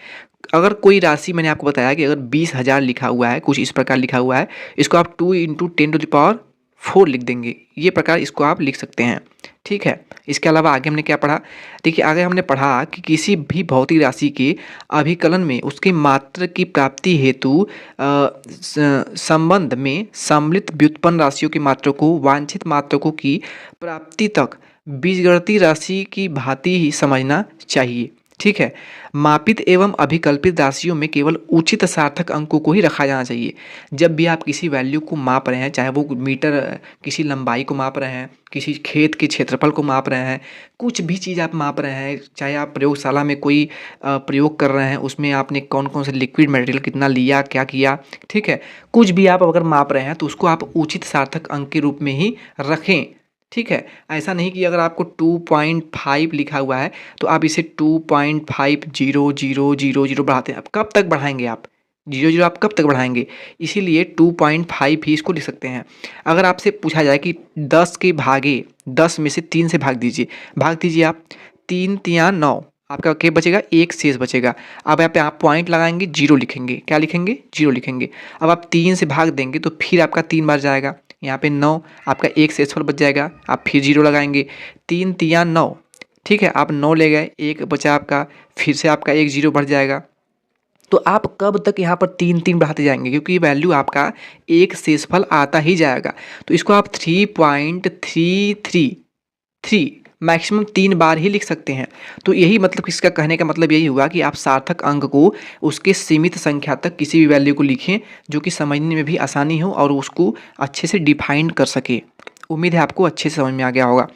अगर कोई राशि, मैंने आपको बताया कि अगर 20,000 लिखा हुआ है, कुछ इस प्रकार लिखा हुआ है, इसको आप 2 × 10⁴ लिख देंगे। ये प्रकार इसको आप लिख सकते हैं। ठीक है। इसके अलावा आगे हमने क्या पढ़ा? देखिए, आगे हमने पढ़ा कि किसी भी भौतिक राशि के अभिकलन में उसके मात्रक की प्राप्ति हेतु संबंध में सम्मिलित व्युत्पन्न राशियों के मात्रकों वांछित मात्रकों की प्राप्ति तक बीजगणितीय राशि की भांति ही समझना चाहिए। ठीक है। मापित एवं अभिकल्पित राशियों में केवल उचित सार्थक अंकों को ही रखा जाना चाहिए। जब भी आप किसी वैल्यू को माप रहे हैं, चाहे वो मीटर, किसी लंबाई को माप रहे हैं, किसी खेत के क्षेत्रफल को माप रहे हैं, कुछ भी चीज़ आप माप रहे हैं, चाहे आप प्रयोगशाला में कोई प्रयोग कर रहे हैं, उसमें आपने कौन कौन से लिक्विड मटेरियल कितना लिया, क्या किया, ठीक है, कुछ भी आप अगर माप रहे हैं तो उसको आप उचित सार्थक अंक के रूप में ही रखें। ठीक है। ऐसा नहीं कि अगर आपको 2.5 लिखा हुआ है तो आप इसे 2.500000 बढ़ाते हैं। अब कब तक बढ़ाएंगे आप? 00 आप कब तक बढ़ाएंगे? इसीलिए 2.5 ही इसको लिख सकते हैं। अगर आपसे पूछा जाए कि 10 के भागे 10 में से 3 से भाग दीजिए आप। 3 × 9 आपका क्या बचेगा? 1 शेष बचेगा। अब यहाँ पे आप पॉइंट लगाएंगे, 0 लिखेंगे। क्या लिखेंगे? 0 लिखेंगे। अब आप 3 से भाग देंगे तो फिर आपका 3 बार जाएगा। यहाँ पे 9 आपका 1 शेषफल बच जाएगा। आप फिर 0 लगाएंगे। 3 × 9, ठीक है, आप 9 ले गए, 1 बचा आपका, फिर से आपका 1 0 बढ़ जाएगा। तो आप कब तक यहाँ पर 3 बढ़ाते जाएंगे? क्योंकि वैल्यू आपका एक शेषफल आता ही जाएगा। तो इसको आप 3.333 मैक्सिमम 3 बार ही लिख सकते हैं। तो यही मतलब, इसका कहने का मतलब यही हुआ कि आप सार्थक अंक को उसके सीमित संख्या तक किसी भी वैल्यू को लिखें जो कि समझने में भी आसानी हो और उसको अच्छे से डिफाइन कर सके। उम्मीद है आपको अच्छे से समझ में आ गया होगा।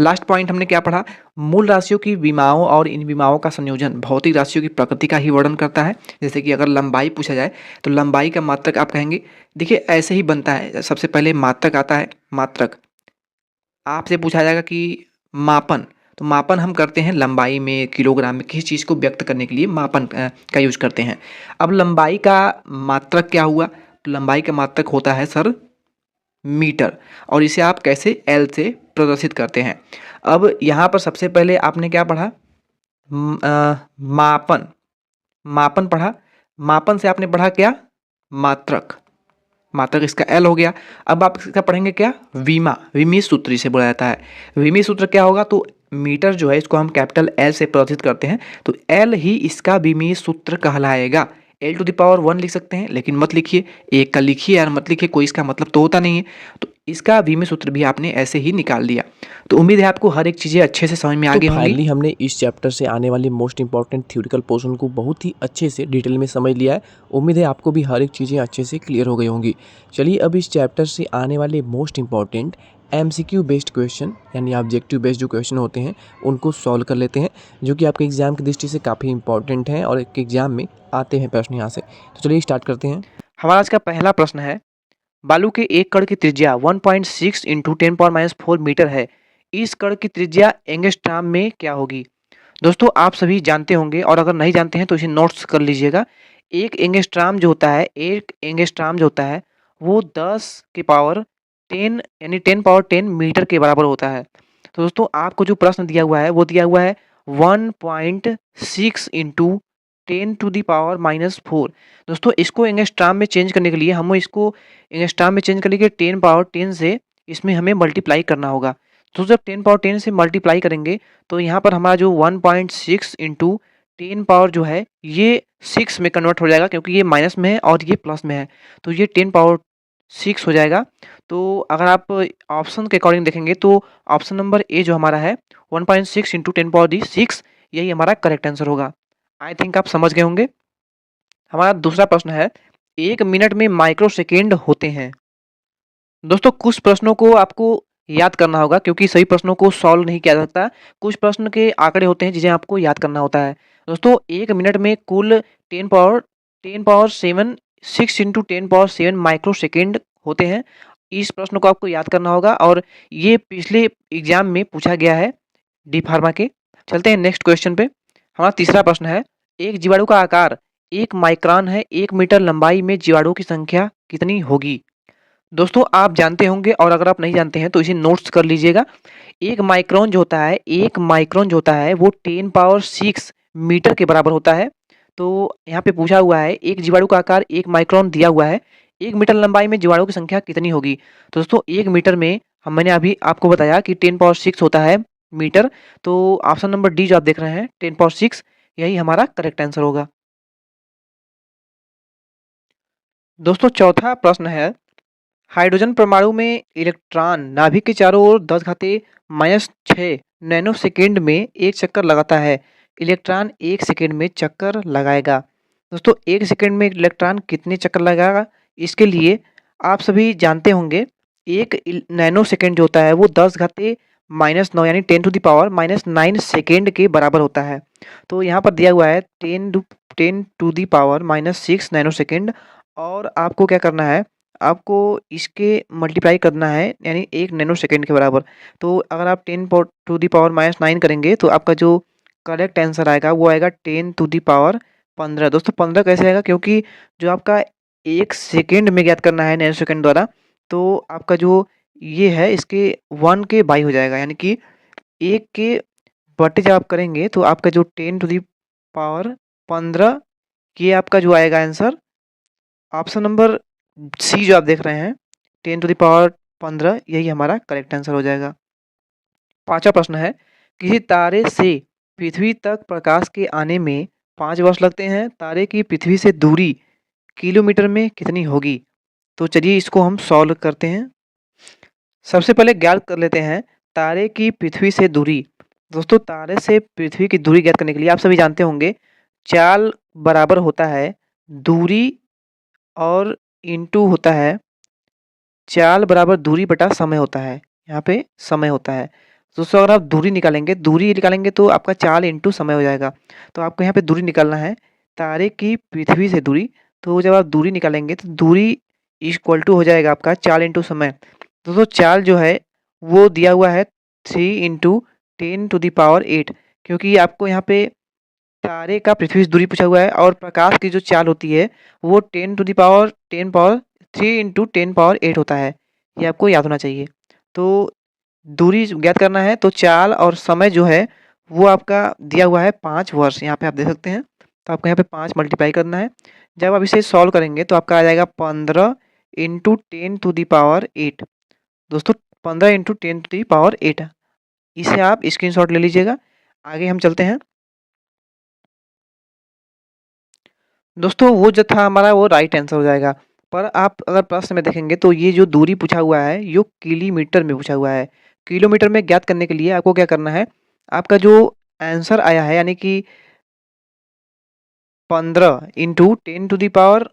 लास्ट पॉइंट हमने क्या पढ़ा? मूल राशियों की विमाओं और इन विमाओं का संयोजन भौतिक राशियों की प्रकृति का ही वर्णन करता है। जैसे कि अगर लंबाई पूछा जाए तो लंबाई का मात्रक आप कहेंगे, देखिए ऐसे ही बनता है। सबसे पहले मात्रक आता है। मात्रक आपसे पूछा जाएगा कि मापन, तो मापन हम करते हैं लंबाई में, किलोग्राम में, किसी चीज़ को व्यक्त करने के लिए मापन का यूज करते हैं। अब लंबाई का मात्रक क्या हुआ? तो लंबाई का मात्रक होता है सर मीटर, और इसे आप कैसे? L से प्रदर्शित करते हैं। अब यहाँ पर सबसे पहले आपने क्या पढ़ा? मापन। मापन पढ़ा। मापन से आपने पढ़ा क्या? मात्रक। मात्रक इसका L हो गया। अब आप इसका पढ़ेंगे क्या? विमा। विमीय सूत्र इसे बोला जाता है। विमीय सूत्र क्या होगा? तो मीटर जो है इसको हम कैपिटल L से प्रदर्शित करते हैं, तो L ही इसका विमीय सूत्र कहलाएगा। L⁻⁴ लिख सकते हैं, लेकिन मत लिखिए, 1 का लिखिए यार, मत लिखिए, कोई इसका मतलब तो होता नहीं है। तो इसका विमीय सूत्र भी आपने ऐसे ही निकाल लिया। तो उम्मीद है आपको हर एक चीज़ें अच्छे से समझ में आ गई होंगी। फाइनली हमने इस चैप्टर से आने वाले मोस्ट इंपॉर्टेंट थ्योरेटिकल पोर्शन को बहुत ही अच्छे से डिटेल में समझ लिया है। उम्मीद है आपको भी हर एक चीज़ें अच्छे से क्लियर हो गई होंगी। चलिए अब इस चैप्टर से आने वाले most important MCQ based question यानी ऑब्जेक्टिव बेस्ड जो क्वेश्चन होते हैं उनको सॉल्व कर लेते हैं, जो कि आपके एग्जाम की दृष्टि से काफ़ी इंपॉर्टेंट हैं और एक एग्जाम में आते हैं प्रश्न यहाँ से। तो चलिए स्टार्ट करते हैं। हमारा आज का पहला प्रश्न है, बालू के एक कण की त्रिज्या 1.6 × 10⁻⁴ मीटर है। इस कण की त्रिज्या एंगस्ट्रॉम में क्या होगी? दोस्तों आप सभी जानते होंगे और अगर नहीं जानते हैं तो इसे नोट्स कर लीजिएगा। एक एंगस्ट्रॉम जो होता है, वो 10 की पावर 10 यानी 10 पावर 10 मीटर के बराबर होता है। तो दोस्तों आपको जो प्रश्न दिया हुआ है वो दिया हुआ है 1.6 इंटू 10 टू दी पावर -4। दोस्तों इसको एंगस्ट्रॉम में चेंज करने के लिए हमें इसको एंगस्ट्रॉम में चेंज करने के लिए 10 पावर 10 से इसमें हमें मल्टीप्लाई करना होगा। तो जब 10 पावर 10 से मल्टीप्लाई करेंगे तो यहाँ पर हमारा जो 1.6 इंटू 10 पावर जो है ये 6 में कन्वर्ट हो जाएगा, क्योंकि ये माइनस में है और ये प्लस में है, तो ये 10 पावर 6 हो जाएगा। तो अगर आप ऑप्शन के अकॉर्डिंग देखेंगे तो ऑप्शन नंबर ए जो हमारा है 1.6 इंटू 10 पावर दी 6, यही हमारा करेक्ट आंसर होगा। आई थिंक आप समझ गए होंगे। हमारा दूसरा प्रश्न है, 1 मिनट में माइक्रो सेकेंड होते हैं। दोस्तों कुछ प्रश्नों को आपको याद करना होगा, क्योंकि सभी प्रश्नों को सॉल्व नहीं किया जा सकता। कुछ प्रश्न के आंकड़े होते हैं जिन्हें आपको याद करना होता है। दोस्तों 1 मिनट में कुल 10 power 7 6 into 10 power 7 micro second होते हैं। इस प्रश्न को आपको याद करना होगा और ये पिछले एग्जाम में पूछा गया है डी फार्मा के। चलते हैं नेक्स्ट क्वेश्चन पे। हमारा तीसरा प्रश्न है, एक जीवाणु का आकार 1 माइक्रोन है, 1 मीटर लंबाई में जीवाणुओं की संख्या कितनी होगी? दोस्तों आप जानते होंगे और अगर आप नहीं जानते हैं तो इसे नोट्स कर लीजिएगा। 1 माइक्रोन जो होता है वो 10 पावर 6 मीटर के बराबर होता है। तो यहाँ पे पूछा हुआ है एक जीवाणु का आकार 1 माइक्रोन दिया हुआ है, 1 मीटर लंबाई में जीवाणुओं की संख्या कितनी होगी? तो दोस्तों 1 मीटर में मैंने अभी आपको बताया कि 10 पावर 6 होता है मीटर, तो ऑप्शन नंबर डी जो आप देख रहे हैं 10 पावर 6, यही हमारा करेक्ट आंसर होगा। दोस्तों चौथा प्रश्न है, हाइड्रोजन परमाणु में इलेक्ट्रॉन नाभिक के चारों ओर 10 घाते -6 नैनो सेकेंड में एक चक्कर लगाता है। इलेक्ट्रॉन 1 सेकेंड में चक्कर लगाएगा। दोस्तों 1 सेकेंड में इलेक्ट्रॉन कितने चक्कर लगाएगा? इसके लिए आप सभी जानते होंगे, एक नैनो सेकेंड जो होता है वो 10 घाते -9 यानी 10 टू द पावर -9 सेकेंड के बराबर होता है। तो यहाँ पर दिया हुआ है 10 to the power -6 nano second, और आपको क्या करना है, आपको इसके मल्टीप्लाई करना है यानी 1 नैनो सेकेंड के बराबर। तो अगर आप 10 टू दी पावर -9 करेंगे तो आपका जो करेक्ट आंसर आएगा वो आएगा 10 टू दी पावर 15। दोस्तों 15 कैसे आएगा, क्योंकि जो आपका 1 सेकेंड में ज्ञात करना है नैनो सेकेंड द्वारा, तो आपका जो ये है इसके 1 के बाई हो जाएगा, यानी कि 1 के बटे जब आप करेंगे तो आपका जो 10 टू दी पावर 15, ये आपका जो आएगा आंसर ऑप्शन नंबर सी जो आप देख रहे हैं 10 टू द पावर 15, यही हमारा करेक्ट आंसर हो जाएगा। पांचवा प्रश्न है, किसी तारे से पृथ्वी तक प्रकाश के आने में 5 वर्ष लगते हैं, तारे की पृथ्वी से दूरी किलोमीटर में कितनी होगी? तो चलिए इसको हम सॉल्व करते हैं। सबसे पहले ज्ञात कर लेते हैं तारे की पृथ्वी से दूरी। दोस्तों तारे से पृथ्वी की दूरी ज्ञात करने के लिए आप सभी जानते होंगे चाल बराबर होता है दूरी और इंटू होता है चाल बराबर दूरी बटा समय होता है। यहाँ पे समय होता है। दोस्तों अगर आप दूरी निकालेंगे तो आपका चाल इंटू समय हो जाएगा। तो आपको यहाँ पे दूरी निकालना है, तारे की पृथ्वी से दूरी। तो जब आप दूरी निकालेंगे तो दूरी इक्वल टू हो जाएगा आपका चाल इंटू समय। दोस्तों चाल जो है वो दिया हुआ है 3 इंटू 10 टू द पावर 8, क्योंकि आपको यहाँ पे तारे का पृथ्वी से दूरी पूछा हुआ है और प्रकाश की जो चाल होती है वो 10 to the power 3 into 10 power 8 होता है। ये आपको याद होना चाहिए। तो दूरी ज्ञात करना है तो चाल और समय जो है वो आपका दिया हुआ है 5 वर्ष, यहाँ पे आप देख सकते हैं। तो आपको यहाँ पे 5 मल्टीप्लाई करना है। जब आप इसे सॉल्व करेंगे तो आपका आ जाएगा 15 इंटू 10 टू द पावर 8। दोस्तों 15 इंटू 10 टू द पावर 8, इसे आप स्क्रीनशॉट ले लीजिएगा। आगे हम चलते हैं। दोस्तों वो जो था हमारा वो राइट आंसर हो जाएगा। पर आप अगर प्रश्न में देखेंगे तो ये जो दूरी पूछा हुआ है ये किलोमीटर में पूछा हुआ है। किलोमीटर में ज्ञात करने के लिए आपको क्या करना है, आपका जो आंसर आया है यानी कि 15 इंटू 10 टू द पावर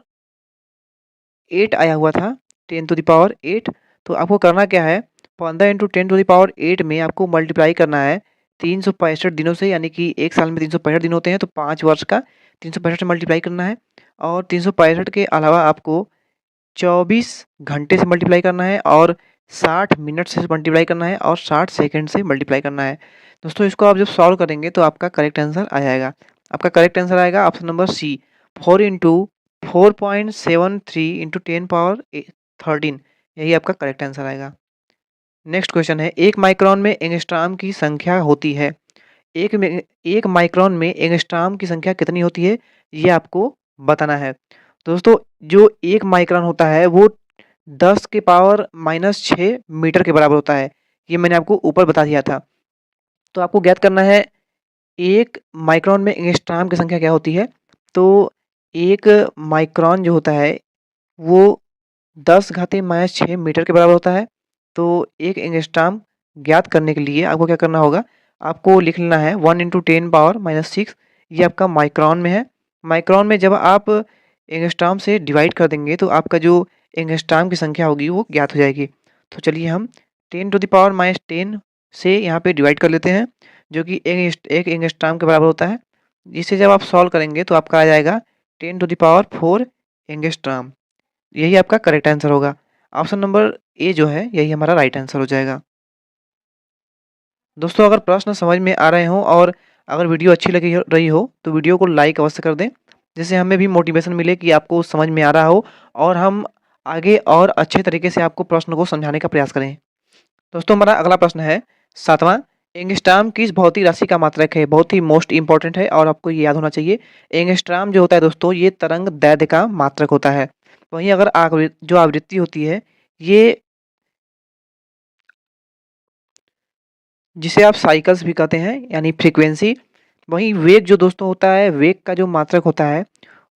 8 आया हुआ था, 10 टू द पावर 8। तो आपको करना क्या है, 15 इंटू 10 टू द पावर 8 में आपको मल्टीप्लाई करना है 365 दिनों से, यानी कि एक साल में 365 दिन होते हैं तो 5 वर्ष का 365 से मल्टीप्लाई करना है। और 365 के अलावा आपको 24 घंटे से मल्टीप्लाई करना है और 60 मिनट से मल्टीप्लाई करना है और 60 सेकंड से मल्टीप्लाई करना है। दोस्तों इसको आप जब सॉल्व करेंगे तो आपका करेक्ट आंसर आ जाएगा। आपका करेक्ट आंसर आएगा option number C, 4 into 4.73 into 10 power 13, यही आपका करेक्ट आंसर आएगा। नेक्स्ट क्वेश्चन है, एक माइक्रोन में एंगस्ट्रॉम की संख्या होती है। एक माइक्रोन में एंगस्ट्रॉम की संख्या कितनी होती है, ये आपको बताना है। दोस्तों जो एक माइक्रोन होता है वो 10 के पावर -6 मीटर के बराबर होता है। ये मैंने आपको ऊपर बता दिया था। तो आपको ज्ञात करना है एक माइक्रोन में एंगस्ट्रॉम की संख्या क्या होती है। तो एक माइक्रोन जो होता है वो 10 घाते -6 मीटर के बराबर होता है। तो एक एंगस्ट्रॉम ज्ञात करने के लिए आपको क्या करना होगा, आपको लिख लेना है 1 इंटू 10 पावर -6, ये आपका माइक्रोन में है। माइक्रोन में जब आप एंगस्ट्रॉम से डिवाइड कर देंगे तो आपका जो एंगस्ट्रॉम की संख्या होगी वो ज्ञात हो जाएगी। तो चलिए हम 10⁻10 से यहाँ पे डिवाइड कर लेते हैं, जो कि एक एंगस्ट्रॉम के बराबर होता है। जिसे जब आप सॉल्व करेंगे तो आपका आ जाएगा 10⁴ एंगस्ट्रॉम। यही आपका करेक्ट आंसर होगा। ऑप्शन नंबर ए जो है यही हमारा राइट आंसर हो जाएगा। दोस्तों अगर प्रश्न समझ में आ रहे हों और अगर वीडियो अच्छी लगी रही हो तो वीडियो को लाइक अवश्य कर दें, जिससे हमें भी मोटिवेशन मिले कि आपको समझ में आ रहा हो और हम आगे और अच्छे तरीके से आपको प्रश्न को समझाने का प्रयास करें। दोस्तों हमारा अगला प्रश्न है 7वां, एंगस्ट्रॉम किस भौतिक राशि का मात्रक है। बहुत ही मोस्ट इंपॉर्टेंट है और आपको ये याद होना चाहिए। एंगस्ट्रॉम जो होता है दोस्तों ये तरंग दैर्ध्य का मात्रक होता है। वहीं अगर जो आवृत्ति होती है ये, जिसे आप साइकिल्स भी कहते हैं यानी फ्रीक्वेंसी। वहीं वेग जो दोस्तों होता है, वेग का जो मात्रक होता है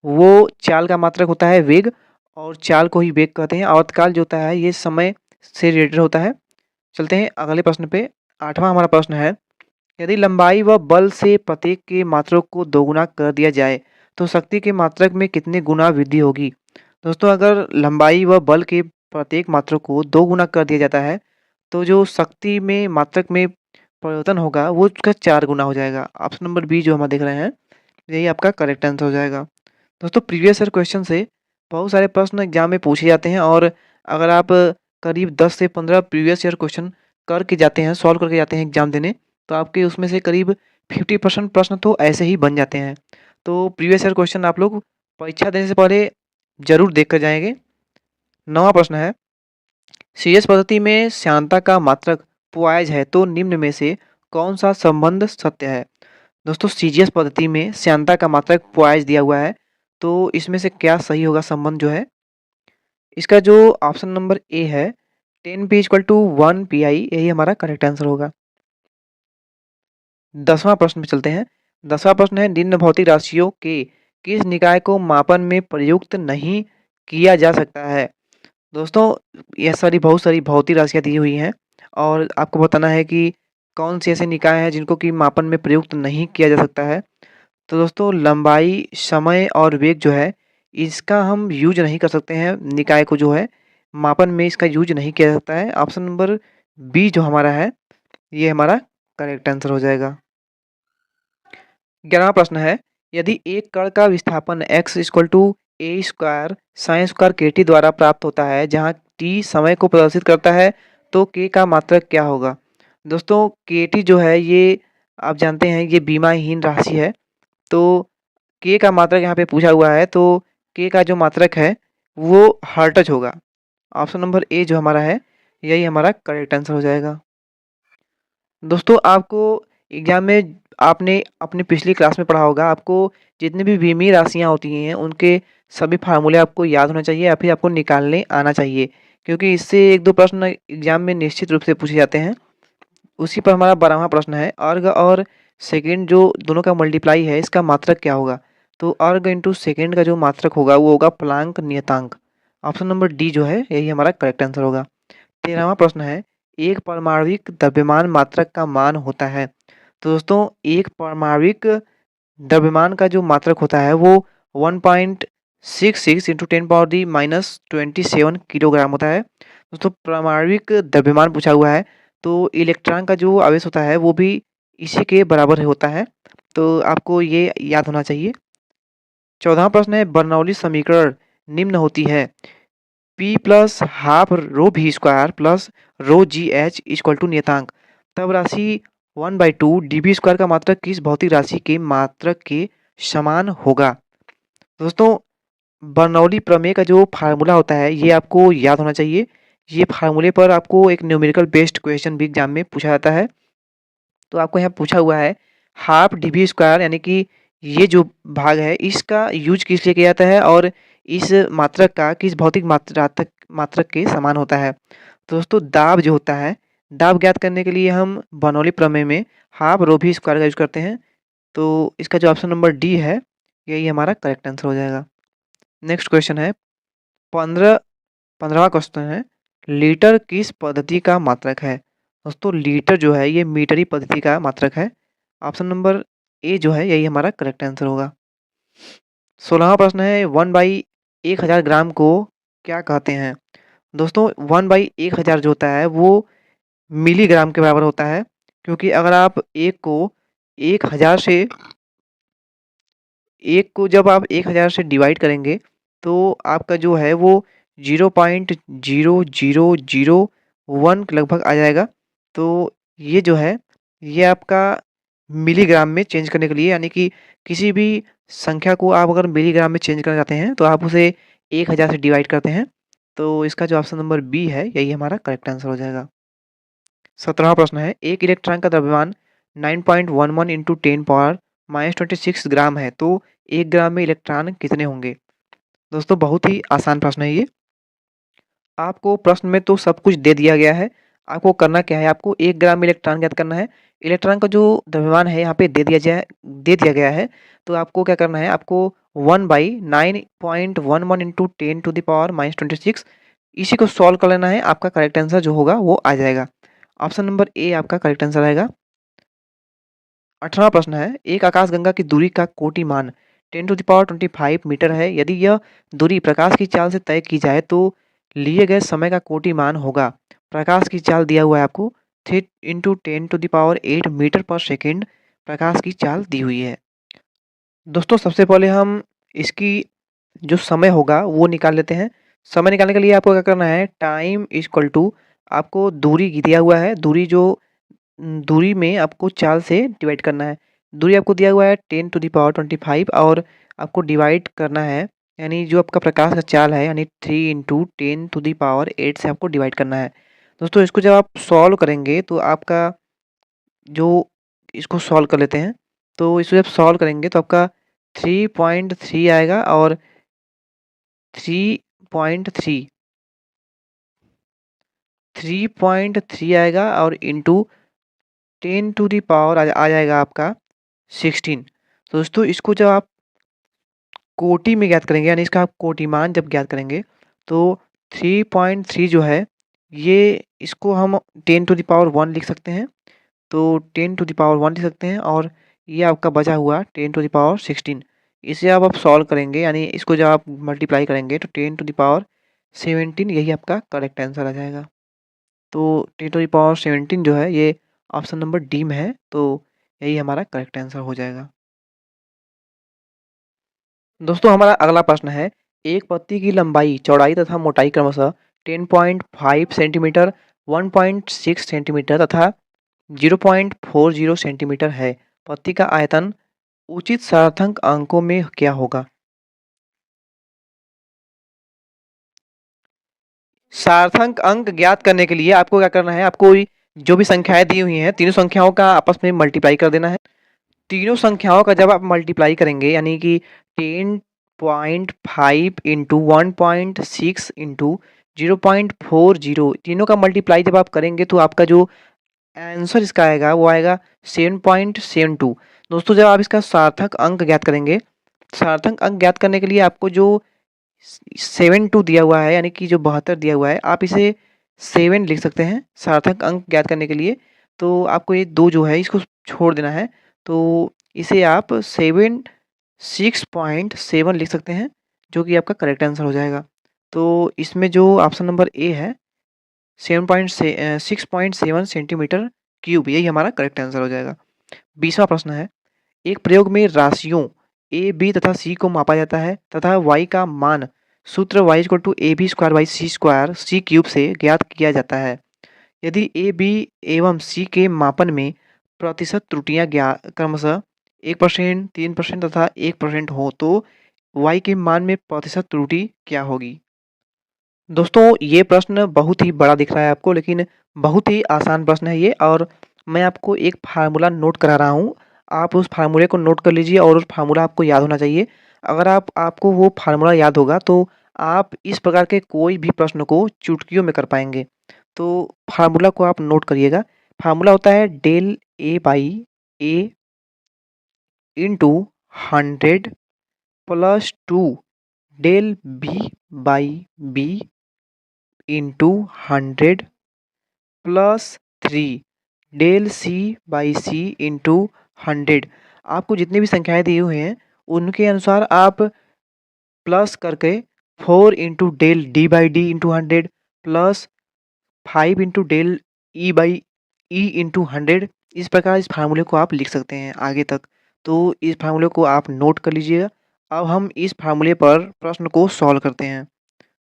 वो चाल का मात्रक होता है वेग, और चाल को ही वेग कहते हैं। आवर्तकाल जो होता है ये समय से रिलेटेड होता है। चलते हैं अगले प्रश्न पे। 8वां हमारा प्रश्न है, यदि लंबाई व बल से प्रत्येक के मात्रक को दोगुना कर दिया जाए तो शक्ति के मात्रक में कितने गुना वृद्धि होगी। दोस्तों अगर लंबाई व बल के प्रत्येक मात्रक को 2 गुना कर दिया जाता है तो जो शक्ति में मात्रक में परिवर्तन होगा वो उसका 4 गुना हो जाएगा। ऑप्शन नंबर बी जो हम देख रहे हैं यही आपका करेक्ट आंसर हो जाएगा। दोस्तों प्रीवियस ईयर क्वेश्चन से बहुत सारे प्रश्न एग्जाम में पूछे जाते हैं, और अगर आप करीब 10 से 15 प्रीवियस ईयर क्वेश्चन करके जाते हैं, सॉल्व करके जाते हैं एग्जाम देने, तो आपके उसमें से करीब 50% प्रश्न तो ऐसे ही बन जाते हैं। तो प्रीवियस ईयर क्वेश्चन आप लोग परीक्षा देने से पहले ज़रूर देख कर जाएंगे। 9वां प्रश्न है, सीएस पद्धति में श्यानता का मात्रक पॉइज है तो निम्न में से कौन सा संबंध सत्य है। दोस्तों सीजीएस पद्धति में श्यानता का मात्रक पॉइज दिया हुआ है, तो इसमें से क्या सही होगा संबंध जो है। इसका जो ऑप्शन नंबर ए है 10 p = 1 pi, यही हमारा करेक्ट आंसर होगा। 10वां प्रश्न पे चलते हैं। 10वां प्रश्न है, निम्न भौतिक राशियों के किस निकाय को मापन में प्रयुक्त नहीं किया जा सकता है। दोस्तों ये बहुत सारी भौतिक राशियाँ दी हुई हैं और आपको बताना है कि कौन से ऐसे निकाय हैं जिनको कि मापन में प्रयुक्त नहीं किया जा सकता है। तो दोस्तों लंबाई, समय और वेग जो है इसका हम यूज नहीं कर सकते हैं, निकाय को जो है मापन में इसका यूज नहीं किया जा सकता है। ऑप्शन नंबर बी जो हमारा है ये हमारा करेक्ट आंसर हो जाएगा। 11वां प्रश्न है, यदि एक कण का विस्थापन x = a² sin² kt द्वारा प्राप्त होता है जहाँ t समय को प्रदर्शित करता है तो k का मात्रक क्या होगा। दोस्तों kt जो है ये आप जानते हैं ये बीमाहीन राशि है, तो k का मात्रक यहाँ पे पूछा हुआ है, तो k का जो मात्रक है वो हर्ट्ज होगा। ऑप्शन नंबर ए जो हमारा है यही हमारा करेक्ट आंसर हो जाएगा। दोस्तों आपको एग्जाम में आपने अपनी पिछली क्लास में पढ़ा होगा, आपको जितनी भी बीमीय राशियाँ होती हैं उनके सभी फार्मूले आपको याद होना चाहिए या फिर आपको निकालने आना चाहिए, क्योंकि इससे 1-2 प्रश्न एग्जाम में निश्चित रूप से पूछे जाते हैं। उसी पर हमारा 12वां प्रश्न है, अर्ग और सेकंड जो दोनों का मल्टीप्लाई है इसका मात्रक क्या होगा। तो अर्ग इंटू सेकंड का जो मात्रक होगा वो होगा प्लांक नियतांक। ऑप्शन नंबर डी जो है यही हमारा करेक्ट आंसर होगा। 13वां प्रश्न है, एक परमाणविक द्रव्यमान मात्रक का मान होता है। तो दोस्तों एक परमाणविक द्रव्यमान का जो मात्रक होता है वो 1.66 इंटू 10⁻⁻27 किलोग्राम होता है। दोस्तों परमाणविक द्रव्यमान पूछा हुआ है, तो इलेक्ट्रॉन का जो आवेश होता है वो भी इसी के बराबर होता है, तो आपको ये याद होना चाहिए। 14वां प्रश्न है, बर्नौली समीकरण निम्न होती है। P plus half rho v square plus rho g h equal to नियतांक, तब राशि 1/2 dv स्क्वायर का मात्रक किस भौतिक राशि के मात्रक के समान होगा। दोस्तों, बर्नौली प्रमेय का जो फार्मूला होता है ये आपको याद होना चाहिए। ये फार्मूले पर आपको एक न्यूमेरिकल बेस्ड क्वेश्चन भी एग्जाम में पूछा जाता है। तो आपको यहाँ पूछा हुआ है हाफ dv स्क्वायर, यानी कि ये जो भाग है इसका यूज किस लिए किया जाता है और इस मात्रक का किस भौतिक मात्रक के समान होता है। तो दोस्तों, दाब जो होता है, दाब ज्ञात करने के लिए हम बर्नौली प्रमेय में हाफ रो भी स्क्वायर का यूज करते हैं। तो इसका जो ऑप्शन नंबर डी है यही हमारा करेक्ट आंसर हो जाएगा। नेक्स्ट क्वेश्चन है 15वां क्वेश्चन है, लीटर किस पद्धति का मात्रक है। दोस्तों, लीटर जो है ये मीटरी पद्धति का मात्रक है। ऑप्शन नंबर ए जो है यही हमारा करेक्ट आंसर होगा। 16वां प्रश्न है 1/1000 ग्राम को क्या कहते हैं। दोस्तों, 1/1000 जो होता है वो मिलीग्राम के बराबर होता है, क्योंकि अगर आप एक को जब आप 1000 से डिवाइड करेंगे तो आपका जो है वो 0.0001 के लगभग आ जाएगा। तो ये जो है ये आपका मिलीग्राम में चेंज करने के लिए, यानी कि किसी भी संख्या को आप अगर मिलीग्राम में चेंज करना चाहते हैं तो आप उसे 1000 से डिवाइड करते हैं। तो इसका जो ऑप्शन नंबर बी है यही हमारा करेक्ट आंसर हो जाएगा। 17वां प्रश्न है, एक इलेक्ट्रॉन का द्रव्यमान 9.11 इंटू 10⁻26 ग्राम है, तो 1 ग्राम में इलेक्ट्रॉन कितने होंगे। दोस्तों, बहुत ही आसान प्रश्न है ये। आपको प्रश्न में तो सब कुछ दे दिया गया है, आपको करना क्या है, आपको 1 ग्राम में इलेक्ट्रॉन ज्ञात करना है। इलेक्ट्रॉन का जो द्रव्यमान है यहाँ पे दे दिया गया है, तो आपको क्या करना है, आपको 1/9.11 इंटू 10⁻26 इसी को सॉल्व कर लेना है। आपका करेक्ट आंसर जो होगा वो आ जाएगा। ऑप्शन नंबर ए आपका करेक्ट आंसर आएगा। 18वां प्रश्न है, एक आकाशगंगा की दूरी का कोटि मान 10⁻25 मीटर है। यदि यह दूरी प्रकाश की चाल से तय की जाए तो लिए गए समय का कोटि मान होगा। प्रकाश की चाल दिया हुआ है आपको 3 इंटू 10⁸ मीटर पर सेकेंड प्रकाश की चाल दी हुई है। दोस्तों, सबसे पहले हम इसकी जो समय होगा वो निकाल लेते हैं। समय निकालने के लिए आपको क्या करना है, टाइम इक्वल टू आपको दूरी दिया हुआ है, दूरी में आपको चाल से डिवाइड करना है। दूरी आपको दिया हुआ है 10⁻25 और आपको डिवाइड करना है, यानी जो आपका प्रकाश का चाल है यानी 3 इंटू 10⁸ से आपको डिवाइड करना है। दोस्तों, इसको जब आप सॉल्व करेंगे तो आपका जो इसको सॉल्व कर लेते हैं, तो इसको जब सॉल्व करेंगे तो आपका 3.3 आएगा और 3.3 3.3 आएगा और इंटू 10 आ जाएगा आपका 16। तो दोस्तों, इसको जब आप कोटि में ज्ञात करेंगे, यानी इसका आप कोटिमान जब ज्ञात करेंगे तो 3.3 जो है ये इसको हम 10⁻1 लिख सकते हैं। तो 10⁻1 लिख सकते हैं और ये आपका बचा हुआ 10⁻16, इसे अब आप सॉल्व करेंगे, यानी इसको जब आप मल्टीप्लाई करेंगे तो 10⁻17 यही आपका करेक्ट आंसर आ जाएगा। तो 10⁻17 जो है ये ऑप्शन नंबर डी में है, तो यही हमारा करेक्ट आंसर हो जाएगा। दोस्तों, हमारा अगला प्रश्न है, एक पत्ती की लंबाई, चौड़ाई तथा मोटाई क्रमशः 10.5 सेंटीमीटर, 1.6 सेंटीमीटर तथा 0.40 सेंटीमीटर है। पत्ती का आयतन उचित सार्थक अंकों में क्या होगा। सार्थक अंक ज्ञात करने के लिए आपको क्या करना है, आपको जो भी संख्याएं दी हुई हैं तीनों संख्याओं का आपस में मल्टीप्लाई कर देना है। तीनों संख्याओं का जब आप मल्टीप्लाई करेंगे, यानी कि 10.5 इंटू 1.6 इंटू 0.40, तीनों का मल्टीप्लाई जब आप करेंगे तो आपका जो आंसर इसका आएगा वो आएगा 7.72। दोस्तों, जब आप इसका सार्थक अंक ज्ञात करेंगे, सार्थक अंक ज्ञात करने के लिए आपको जो 72 दिया हुआ है, यानी कि जो 72 दिया हुआ है, आप इसे 7 लिख सकते हैं सार्थक अंक ज्ञात करने के लिए। तो आपको ये 2 जो है इसको छोड़ देना है, तो इसे आप 6.7 लिख सकते हैं, जो कि आपका करेक्ट आंसर हो जाएगा। तो इसमें जो ऑप्शन नंबर ए है 6.7 सेंटीमीटर क्यूब, यही हमारा करेक्ट आंसर हो जाएगा। 20वां प्रश्न है, एक प्रयोग में राशियों ए, बी तथा सी को मापा जाता है तथा y का मान सूत्र y equal to A B square by C square C cube से ज्ञात किया जाता है। यदि ए बी एवं सी के मापन में प्रतिशत त्रुटियां क्रमशः 1%, 3% तथा 1% हो तो y के मान में प्रतिशत त्रुटि क्या होगी? दोस्तों ये प्रश्न बहुत ही बड़ा दिख रहा है आपको, लेकिन बहुत ही आसान प्रश्न है ये, और मैं आपको एक फार्मूला नोट करा रहा हूँ। आप उस फार्मूले को नोट कर लीजिए और उस फार्मूला आपको याद होना चाहिए। अगर आपको वो फार्मूला याद होगा तो आप इस प्रकार के कोई भी प्रश्न को चुटकियों में कर पाएंगे। तो फार्मूला को आप नोट करिएगा। फार्मूला होता है del A by A into 100 plus 2 del B by B into 100 plus 3 del C by C into 100। आपको जितनी भी संख्याएं दी हुई हैं उनके अनुसार आप प्लस करके 4 into del D by D into 100 plus 5 into del E by E into 100, इस प्रकार इस फार्मूले को आप लिख सकते हैं आगे तक। तो इस फार्मूले को आप नोट कर लीजिएगा। अब हम इस फार्मूले पर प्रश्न को सॉल्व करते हैं।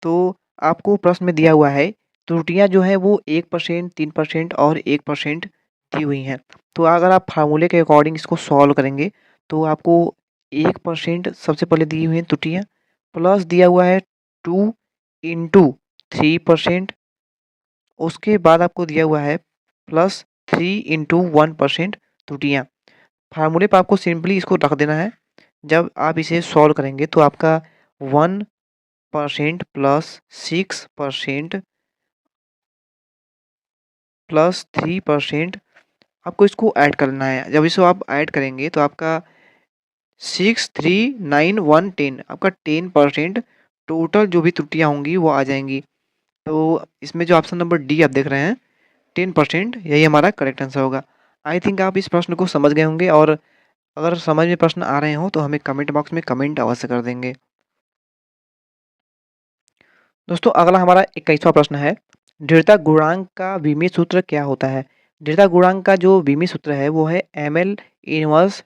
तो आपको प्रश्न में दिया हुआ है त्रुटियां जो है वो 1%, 3% और 1% दी हुई हैं। तो अगर आप फार्मूले के अकॉर्डिंग इसको सॉल्व करेंगे तो आपको 1% सबसे पहले दी हुई हैं त्रुटियां, प्लस दिया हुआ है 2 इंटू 3%, उसके बाद आपको दिया हुआ है प्लस 3 इंटू 1% त्रुटियाँ। फार्मूले पर आपको सिंपली इसको रख देना है। जब आप इसे सॉल्व करेंगे तो आपका 1% प्लस 6% प्लस 3% आपको इसको ऐड करना है। जब इसको आप ऐड करेंगे तो आपका 6, 3, 9, 1, 10 आपका 10% टोटल जो भी त्रुटियाँ होंगी वो आ जाएंगी। तो इसमें जो ऑप्शन नंबर डी आप देख रहे हैं 10%, यही हमारा करेक्ट आंसर होगा। आई थिंक आप इस प्रश्न को समझ गए होंगे, और अगर समझ में प्रश्न आ रहे हों तो हमें कमेंट बॉक्स में कमेंट अवश्य कर देंगे। दोस्तों अगला हमारा 21वां प्रश्न है, दृढ़ता गुणांक का विमीय सूत्र क्या होता है? दृढ़ता गुणांक का जो विमीय सूत्र है वो है ml inverse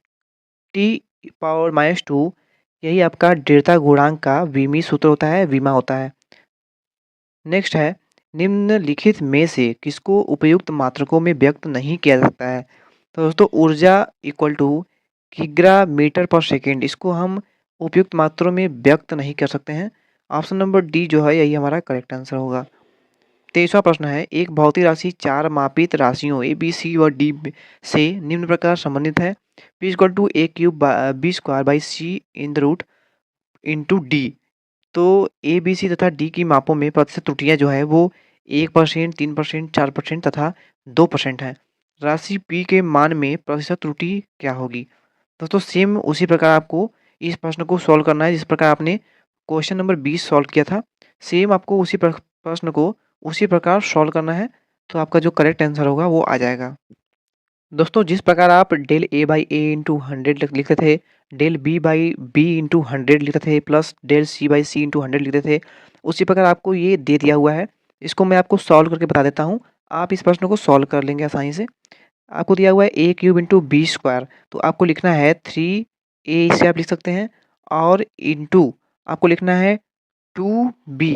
T power minus 2। यही आपका दृढ़ता गुणांक का विमीय सूत्र होता है, विमा होता है। नेक्स्ट है, निम्नलिखित में से किसको उपयुक्त मात्रकों में व्यक्त नहीं किया जा सकता है? तो दोस्तों ऊर्जा इक्वल टू किग्रा मीटर पर सेकेंड, इसको हम उपयुक्त मात्रों में व्यक्त नहीं कर सकते हैं। ऑप्शन नंबर डी जो है यही हमारा करेक्ट आंसर होगा। 23वां प्रश्न है, एक भौतिक राशि 4 मापित राशियों ए बी सी और डी से निम्न प्रकार संबंधित है। P equal to A cube B square by C in the root into D. तो ए बी सी तथा डी की मापों में प्रतिशत त्रुटियां जो है वो 1%, 3%, 4% तथा 2% है। राशि पी के मान में प्रतिशत त्रुटि क्या होगी? दोस्तों सेम उसी प्रकार आपको इस प्रश्न को सॉल्व करना है जिस प्रकार आपने क्वेश्चन नंबर 20 सॉल्व किया था। सेम आपको उसी प्रश्न को उसी प्रकार सॉल्व करना है, तो आपका जो करेक्ट आंसर होगा वो आ जाएगा। दोस्तों जिस प्रकार आप del A by A into 100 लिखते थे, del B by B into 100 लिखते थे, plus del C by C into 100 लिखते थे, उसी प्रकार आपको ये दे दिया हुआ है। इसको मैं आपको सॉल्व करके बता देता हूँ। आप इस प्रश्न को सॉल्व कर लेंगे आसानी से। आपको दिया हुआ है ए क्यूब इंटू बी स्क्वायर, तो आपको लिखना है 3a, इसे आप लिख सकते हैं, और इंटू आपको लिखना है 2b,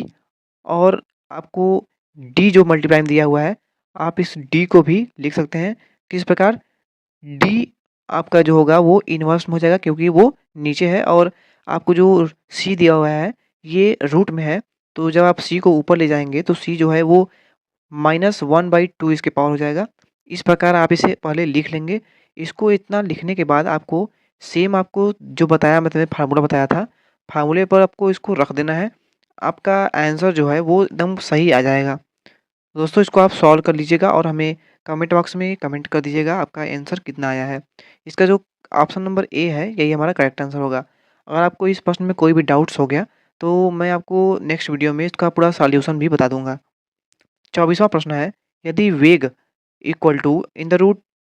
और आपको डी जो मल्टीप्लाई में दिया हुआ है आप इस डी को भी लिख सकते हैं। किस प्रकार? डी आपका जो होगा वो इन्वर्स में हो जाएगा क्योंकि वो नीचे है, और आपको जो सी दिया हुआ है ये रूट में है। तो जब आप सी को ऊपर ले जाएंगे तो सी जो है वो -1/2 इसके पावर हो जाएगा। इस प्रकार आप इसे पहले लिख लेंगे। इसको इतना लिखने के बाद आपको सेम आपको जो बताया, मैंने फार्मूला बताया था, फार्मूले पर आपको इसको रख देना है। आपका आंसर जो है वो एकदम सही आ जाएगा। दोस्तों इसको आप सॉल्व कर लीजिएगा और हमें कमेंट बॉक्स में कमेंट कर दीजिएगा आपका आंसर कितना आया है। इसका जो ऑप्शन नंबर ए है यही हमारा करेक्ट आंसर होगा। अगर आपको इस प्रश्न में कोई भी डाउट्स हो गया तो मैं आपको नेक्स्ट वीडियो में इसका पूरा सॉल्यूशन भी बता दूंगा। 24वां प्रश्न है, यदि वेग equal to in the root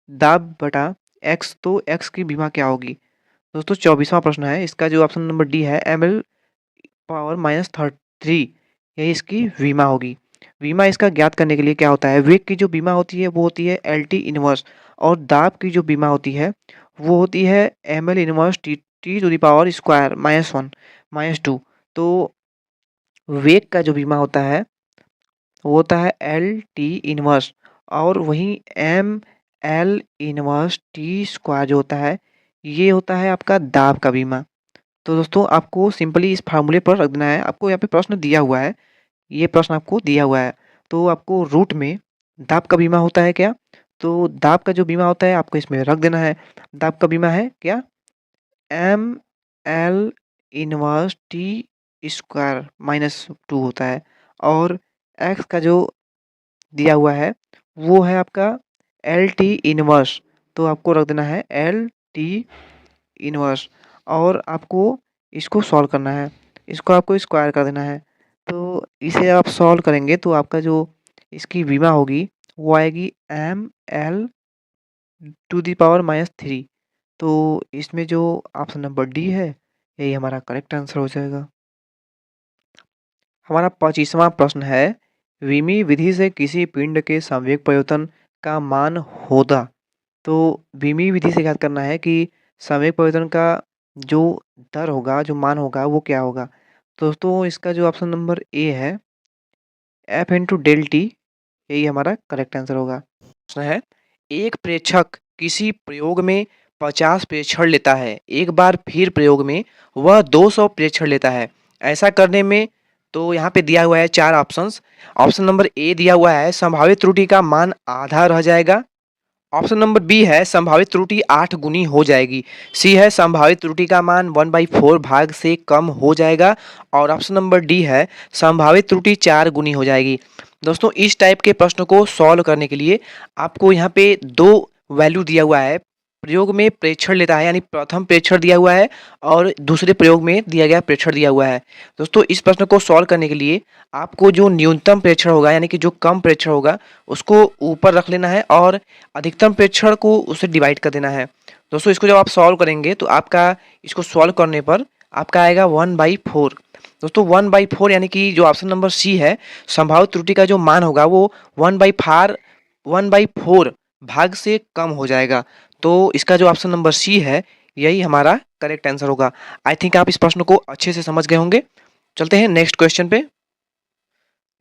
दाब बटा एक्स तो एक्स की विमा क्या होगी? दोस्तों 24वां प्रश्न है, इसका जो ऑप्शन नंबर डी है ml पावर -3, यही इसकी विमा होगी। विमा इसका ज्ञात करने के लिए क्या होता है, वेग की जो बीमा होती है वो होती है एल टी इनवर्स, और दाब की जो बीमा होती है वो होती है M L inverse T T to the power square -1 -2। तो वेग का जो बीमा होता है वो होता है एल टी इनवर्स, और वहीं M L inverse T square जो होता है ये होता है आपका दाब का बीमा। तो दोस्तों आपको सिंपली इस फार्मूले पर रख देना है। आपको यहाँ पे प्रश्न दिया हुआ है, ये प्रश्न आपको दिया हुआ है, तो आपको रूट में दाब का बीमा होता है क्या, तो दाब का जो बीमा होता है आपको इसमें रख देना है। दाब का बीमा है क्या, M L inverse T square minus two होता है, और एक्स का जो दिया हुआ है वो है आपका एल टी इनवर्स, तो आपको रख देना है एल टी इनवर्स, और आपको इसको सॉल्व करना है, इसको आपको स्क्वायर कर देना है। तो इसे आप सॉल्व करेंगे तो आपका जो इसकी बीमा होगी वो आएगी M L to the power minus three. तो इसमें जो ऑप्शन नंबर डी है यही हमारा करेक्ट आंसर हो जाएगा। हमारा 25वां प्रश्न है, विमी विधि से किसी पिंड के संवेग परिवर्तन का मान होगा। तो विमी विधि से याद करना है कि संवेग परिवर्तन का जो दर होगा, जो मान होगा वो क्या होगा। तो दोस्तों इसका जो ऑप्शन नंबर ए है एफ इंटू डेल टी, यही हमारा करेक्ट आंसर होगा। प्रश्न है, एक प्रेक्षक किसी प्रयोग में 50 प्रेक्षण लेता है, एक बार फिर प्रयोग में वह 200 प्रेक्षण लेता है। ऐसा करने में, तो यहाँ पे दिया हुआ है चार ऑप्शंस। ऑप्शन नंबर ए दिया हुआ है संभावित त्रुटि का मान आधा रह जाएगा। ऑप्शन नंबर बी है संभावित त्रुटि 8 गुनी हो जाएगी। सी है संभावित त्रुटि का मान 1/4 भाग से कम हो जाएगा। और ऑप्शन नंबर डी है संभावित त्रुटि 4 गुनी हो जाएगी। दोस्तों इस टाइप के प्रश्न को सॉल्व करने के लिए आपको यहाँ पे दो वैल्यू दिया हुआ है। प्रयोग में प्रेक्षण लेता है यानी प्रथम प्रेक्षण दिया हुआ है, और दूसरे प्रयोग में दिया गया प्रेक्षण दिया हुआ है। दोस्तों इस प्रश्न को सॉल्व करने के लिए आपको जो न्यूनतम प्रेक्षण होगा यानी कि जो कम प्रेक्षण होगा उसको ऊपर रख लेना है, और अधिकतम प्रेक्षण को उससे डिवाइड कर देना है। दोस्तों इसको जब आप सॉल्व करेंगे तो आपका इसको सॉल्व करने पर आपका आएगा 1/4। दोस्तों 1/4 यानी कि जो ऑप्शन नंबर सी है संभावित त्रुटि का जो मान होगा वो 1/4 भाग से कम हो जाएगा। तो इसका जो ऑप्शन नंबर सी है यही हमारा करेक्ट आंसर होगा। आई थिंक आप इस प्रश्न को अच्छे से समझ गए होंगे। चलते हैं नेक्स्ट क्वेश्चन पे।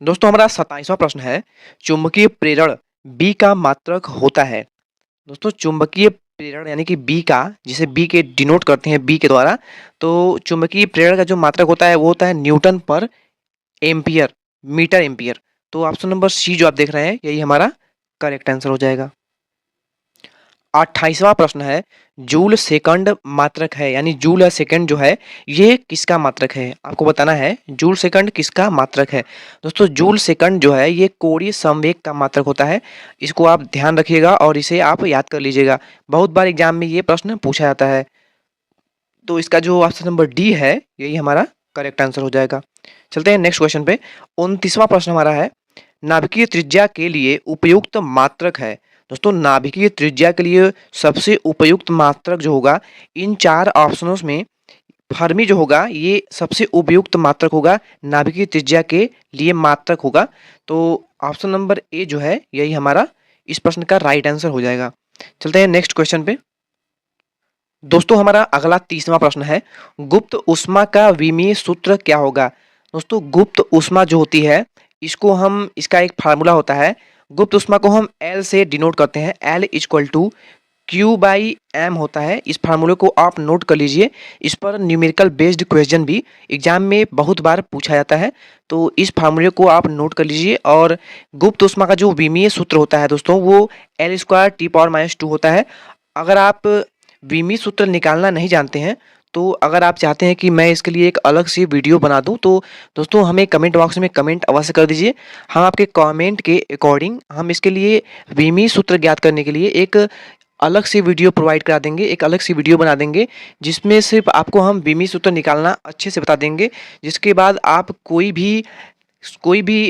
दोस्तों हमारा 27वां प्रश्न है, चुंबकीय प्रेरण बी का मात्रक होता है। दोस्तों चुंबकीय प्रेरण यानी कि बी का, जिसे बी के डिनोट करते हैं बी के द्वारा, तो चुंबकीय प्रेरण का जो मात्रक होता है वो होता है न्यूटन पर एम्पियर, मीटर एम्पियर। तो ऑप्शन नंबर सी जो आप देख रहे हैं यही हमारा करेक्ट आंसर हो जाएगा। 28वां प्रश्न है, जूल सेकंड मात्रक है यानी जूल या सेकंड जो है ये किसका मात्रक है, आपको बताना है जूल सेकंड किसका मात्रक है। दोस्तों जूल सेकंड जो है ये कोणीय संवेग का मात्रक होता है। इसको आप ध्यान रखिएगा और इसे आप याद कर लीजिएगा, बहुत बार एग्जाम में ये प्रश्न पूछा जाता है। तो इसका जो ऑप्शन नंबर डी है यही हमारा करेक्ट आंसर हो जाएगा। चलते हैं नेक्स्ट क्वेश्चन पे। 29वां प्रश्न हमारा है, नाभिकीय त्रिज्या के लिए उपयुक्त मात्रक है। दोस्तों नाभिकीय त्रिज्या के लिए सबसे उपयुक्त मात्रक जो होगा इन चार ऑप्शनों में फर्मी जो होगा ये सबसे उपयुक्त मात्रक होगा, नाभिकीय त्रिज्या के लिए मात्रक होगा। तो ऑप्शन नंबर ए जो है यही हमारा इस प्रश्न का राइट आंसर हो जाएगा। चलते हैं नेक्स्ट क्वेश्चन पे। दोस्तों हमारा अगला 30वां प्रश्न है, गुप्त ऊष्मा का विमीय सूत्र क्या होगा। दोस्तों गुप्त ऊष्मा जो होती है इसको हम, इसका एक फार्मूला होता है, गुप्त ऊष्मा को हम एल से डिनोट करते हैं, L equal to Q by M होता है। इस फार्मूले को आप नोट कर लीजिए, इस पर न्यूमेरिकल बेस्ड क्वेश्चन भी एग्जाम में बहुत बार पूछा जाता है, तो इस फार्मूले को आप नोट कर लीजिए। और गुप्त ऊष्मा का जो विमीय सूत्र होता है दोस्तों वो L square T power minus two होता है। अगर आप विमीय सूत्र निकालना नहीं जानते हैं तो अगर आप चाहते हैं कि मैं इसके लिए एक अलग सी वीडियो बना दूं तो दोस्तों हमें कमेंट बॉक्स में कमेंट अवश्य कर दीजिए। हम आपके कमेंट के अकॉर्डिंग हम इसके लिए विमीय सूत्र ज्ञात करने के लिए एक अलग से वीडियो प्रोवाइड करा देंगे, एक अलग सी वीडियो बना देंगे जिसमें सिर्फ आपको हम विमीय सूत्र निकालना अच्छे से बता देंगे। जिसके बाद आप कोई भी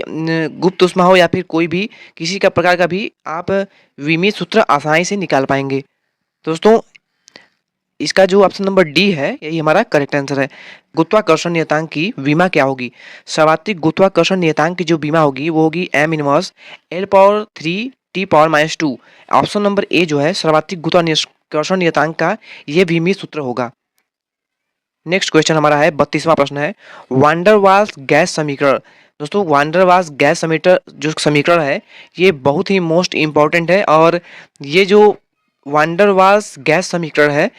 गुप्त ऊष्मा हो या फिर कोई भी किसी का प्रकार का भी आप विमीय सूत्र आसानी से निकाल पाएंगे। दोस्तों इसका जो ऑप्शन नंबर डी है यही हमारा करेक्ट आंसर है। गुरुत्वाकर्षण नियतांक की विमा क्या होगी। सर्वाधिक गुरुत्वाकर्षण नियतांक की जो बीमा होगी वो होगी M inverse L power 3 T power minus two. Option number A जो है सर्वाधिक गुरुत्वाकर्षण नियतांक का ये विमीय सूत्र होगा। नेक्स्ट क्वेश्चन हमारा है 32वां प्रश्न है, वांडर वाल्स गैस समीकरण। दोस्तों वांडर वाल्स गैस समीकरण जो समीकरण है ये बहुत ही मोस्ट इम्पॉर्टेंट है, और ये जो वांडर वाल्स गैस समीकरण है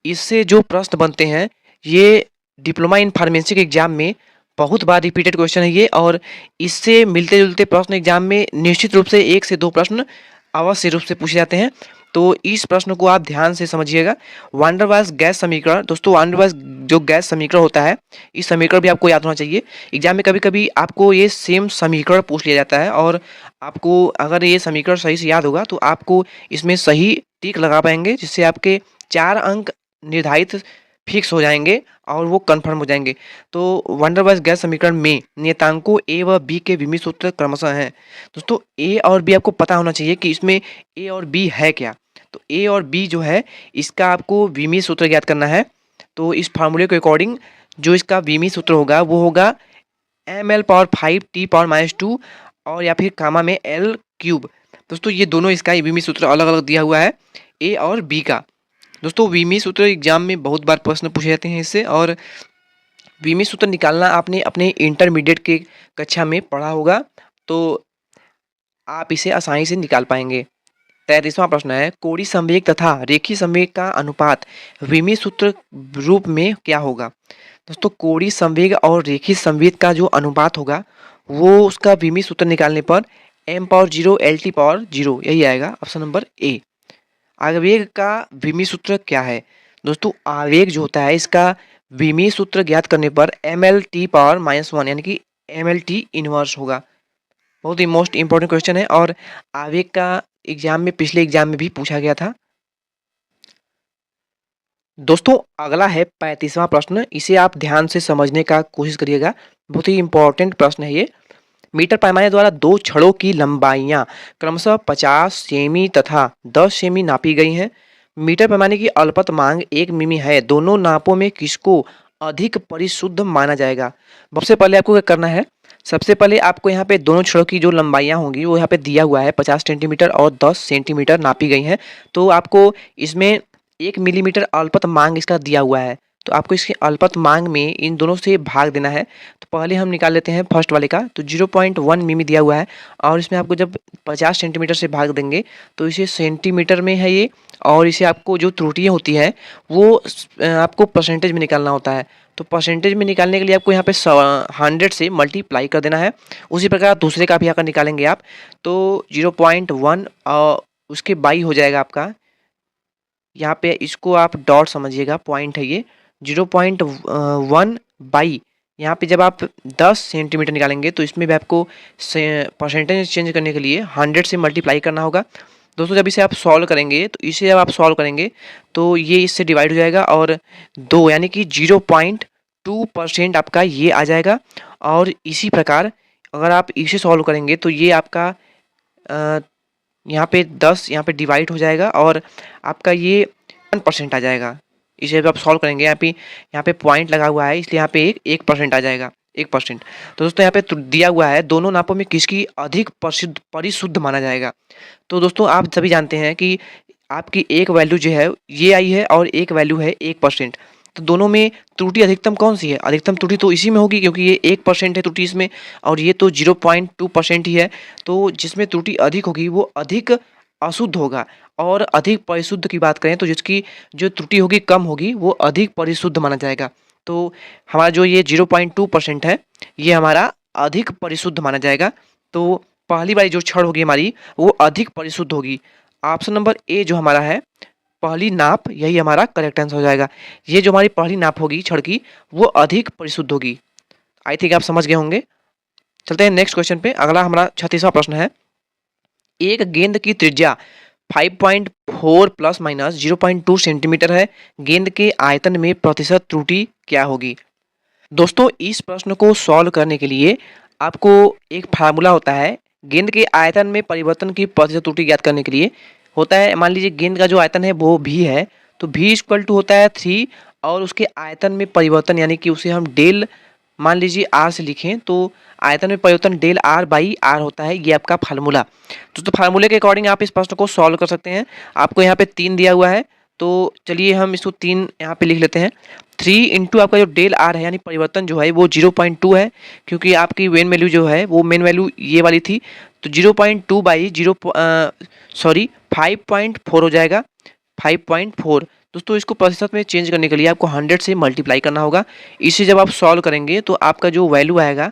इससे जो प्रश्न बनते हैं ये डिप्लोमा इन फार्मेसी के एग्जाम में बहुत बार रिपीटेड क्वेश्चन है ये, और इससे मिलते जुलते प्रश्न एग्जाम में निश्चित रूप से 1 से 2 प्रश्न अवश्य रूप से पूछे जाते हैं। तो इस प्रश्न को आप ध्यान से समझिएगा। वांडर वाल्स गैस समीकरण, दोस्तों वांडर वाल्स जो गैस समीकरण होता है इस समीकरण भी आपको याद होना चाहिए। एग्जाम में कभी कभी आपको ये सेम समीकरण पूछ लिया जाता है, और आपको अगर ये समीकरण सही से याद होगा तो आपको इसमें सही टिक लगा पाएंगे, जिससे आपके 4 अंक निर्धारित फिक्स हो जाएंगे और वो कन्फर्म हो जाएंगे। तो वांडर वाल्स गैस समीकरण में नियतांकों ए व बी के विमित सूत्र क्रमशः हैं। दोस्तों ए और बी आपको पता होना चाहिए कि इसमें ए और बी है क्या। तो ए और बी जो है इसका आपको विमित सूत्र ज्ञात करना है। तो इस फार्मूले के अकॉर्डिंग जो इसका विमित सूत्र होगा वो होगा ml⁴ t⁻⁻2 और या फिर कामा में l³ दोस्तों ये दोनों इसका विमित सूत्र अलग अलग दिया हुआ है ए और बी का। दोस्तों विमित सूत्र एग्जाम में बहुत बार प्रश्न पूछे जाते हैं इससे, और विमित सूत्र निकालना आपने अपने इंटरमीडिएट के कक्षा में पढ़ा होगा, तो आप इसे आसानी से निकाल पाएंगे। 33वां प्रश्न है, कोणीय संवेग तथा रेखीय संवेग का अनुपात विमित सूत्र रूप में क्या होगा। दोस्तों कोणीय संवेग और रेखीय संवेग का जो अनुपात होगा वो उसका विमित सूत्र निकालने पर m⁴ l⁻0 यही आएगा, ऑप्शन नंबर ए। आवेग का विमित सूत्र क्या है। दोस्तों आवेग जो होता है इसका विमित सूत्र ज्ञात करने पर ml⁻⁻1 यानी कि mlt इनवर्स होगा। बहुत ही मोस्ट इंपॉर्टेंट क्वेश्चन है, और आवेग का एग्जाम में पिछले एग्जाम में भी पूछा गया था। दोस्तों अगला है 35वां प्रश्न, इसे आप ध्यान से समझने का कोशिश करिएगा, बहुत ही इंपॉर्टेंट प्रश्न है ये। मीटर पैमाने द्वारा 2 छड़ों की लंबाइयां क्रमशः 50 सेमी तथा 10 सेमी नापी गई हैं। मीटर पैमाने की अल्पत मांग 1 मिमी है, दोनों नापों में किसको अधिक परिशुद्ध माना जाएगा। सबसे पहले आपको क्या करना है, सबसे पहले आपको यहाँ पे दोनों छड़ों की जो लंबाइयाँ होंगी वो यहाँ पे दिया हुआ है 50 सेंटीमीटर और 10 सेंटीमीटर नापी गई हैं। तो आपको इसमें 1 मिलीमीटर अल्पत मांग इसका दिया हुआ है, तो आपको इसके अल्पत मांग में इन दोनों से भाग देना है। तो पहले हम निकाल लेते हैं फर्स्ट वाले का, तो 0.1 मिमी दिया हुआ है, और इसमें आपको जब 50 सेंटीमीटर से भाग देंगे तो इसे सेंटीमीटर में है ये, और इसे आपको जो त्रुटियाँ होती हैं वो आपको परसेंटेज में निकालना होता है। तो परसेंटेज में निकालने के लिए आपको यहाँ पे 100 से मल्टीप्लाई कर देना है। उसी प्रकार दूसरे का भी अगर निकालेंगे आप तो 0.1 उसके बाई हो जाएगा आपका, यहाँ पे इसको आप डॉट समझिएगा, पॉइंट है ये 0.1 बाई, यहाँ पे जब आप 10 सेंटीमीटर निकालेंगे तो इसमें भी आपको परसेंटेज चेंज करने के लिए 100 से मल्टीप्लाई करना होगा। दोस्तों जब इसे आप सॉल्व करेंगे तो इसे जब आप सॉल्व करेंगे तो ये इससे डिवाइड हो जाएगा, और 2 यानी कि 0.2% आपका ये आ जाएगा। और इसी प्रकार अगर आप इसे सॉल्व करेंगे तो ये आपका यहाँ पे 10 यहाँ पे डिवाइड हो जाएगा, और आपका ये 1% आ जाएगा। इसे जब आप सॉल्व करेंगे यहाँ पे पॉइंट लगा हुआ है इसलिए यहाँ पे 1% आ जाएगा, 1%। तो दोस्तों यहाँ पे दिया हुआ है दोनों नापों में किसकी अधिक परिशुद्ध माना जाएगा। तो दोस्तों आप सभी जानते हैं कि आपकी एक वैल्यू जो है ये आई है और एक वैल्यू है 1%, तो दोनों में त्रुटि अधिकतम कौन सी है, अधिकतम त्रुटि तो इसी में होगी क्योंकि ये 1% है त्रुटि इसमें, और ये तो 0.2% ही है। तो जिसमें त्रुटि अधिक होगी वो अधिक अशुद्ध होगा, और अधिक परिशुद्ध की बात करें तो जिसकी जो त्रुटि होगी कम होगी वो अधिक परिशुद्ध माना जाएगा। तो हमारा जो ये 0.2% है ये हमारा अधिक परिशुद्ध माना जाएगा। तो पहली वाली जो छड़ होगी हमारी वो अधिक परिशुद्ध होगी। ऑप्शन नंबर ए जो हमारा है पहली नाप, यही हमारा करेक्ट आंसर हो जाएगा। ये जो हमारी पहली नाप होगी छड़ की वो अधिक परिशुद्ध होगी। आई थिंक आप समझ गए होंगे। चलते हैं नेक्स्ट क्वेश्चन पे। अगला हमारा 36वां प्रश्न है, एक गेंद की त्रिज्या 5.4 प्लस माइनस 0.2 सेंटीमीटर है, गेंद के आयतन में प्रतिशत त्रुटि क्या होगी। दोस्तों इस प्रश्न को सॉल्व करने के लिए आपको एक फार्मूला होता है, गेंद के आयतन में परिवर्तन की प्रतिशत त्रुटि ज्ञात करने के लिए होता है। मान लीजिए गेंद का जो आयतन है वो भी है, तो v इक्वल टू होता है 3 और उसके आयतन में परिवर्तन यानी कि उसे हम डेल मान लीजिए r से लिखें तो आयतन में परिवर्तन डेल r बाई r होता है, ये आपका फार्मूला। तो फार्मूले के अकॉर्डिंग आप इस प्रश्न को सॉल्व कर सकते हैं। आपको यहाँ पे 3 दिया हुआ है, तो चलिए हम इसको 3 यहाँ पे लिख लेते हैं। 3 इंटू आपका जो डेल आर है यानी परिवर्तन जो है वो 0.2 है, क्योंकि आपकी मेन वैल्यू जो है वो मेन वैल्यू ये वाली थी, तो 0.2 बाई 5.4 हो जाएगा, 5.4। दोस्तों इसको प्रतिशत में चेंज करने के लिए आपको 100 से मल्टीप्लाई करना होगा। इसे जब आप सॉल्व करेंगे तो आपका जो वैल्यू आएगा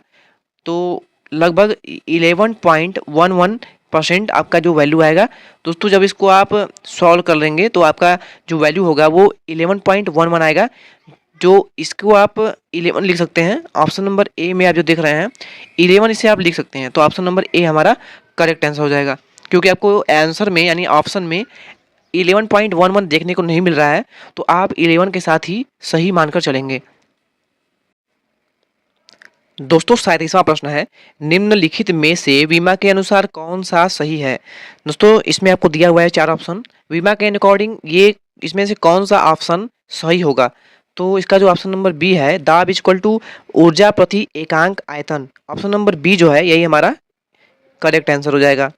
तो लगभग 11.11% आपका जो वैल्यू आएगा। दोस्तों जब इसको आप सॉल्व कर लेंगे तो आपका जो वैल्यू होगा वो 11.11 आएगा, जो इसको आप 11 लिख सकते हैं। ऑप्शन नंबर ए में आप जो देख रहे हैं 11 इसे आप लिख सकते हैं, तो ऑप्शन नंबर ए हमारा करेक्ट आंसर हो जाएगा, क्योंकि आपको आंसर में यानी ऑप्शन में 11.11 देखने को नहीं मिल रहा है, तो आप 11 के साथ ही सही मानकर चलेंगे। दोस्तों 37वां प्रश्न है, निम्नलिखित में से बीमा के अनुसार कौन सा सही है। दोस्तों इसमें आपको दिया हुआ है 4 ऑप्शन, बीमा के अकॉर्डिंग ये इसमें से कौन सा ऑप्शन सही होगा। तो इसका जो ऑप्शन नंबर बी है, दाब इक्वल टू ऊर्जा प्रति एकांक आयतन, ऑप्शन नंबर बी जो है यही हमारा करेक्ट आंसर हो जाएगा।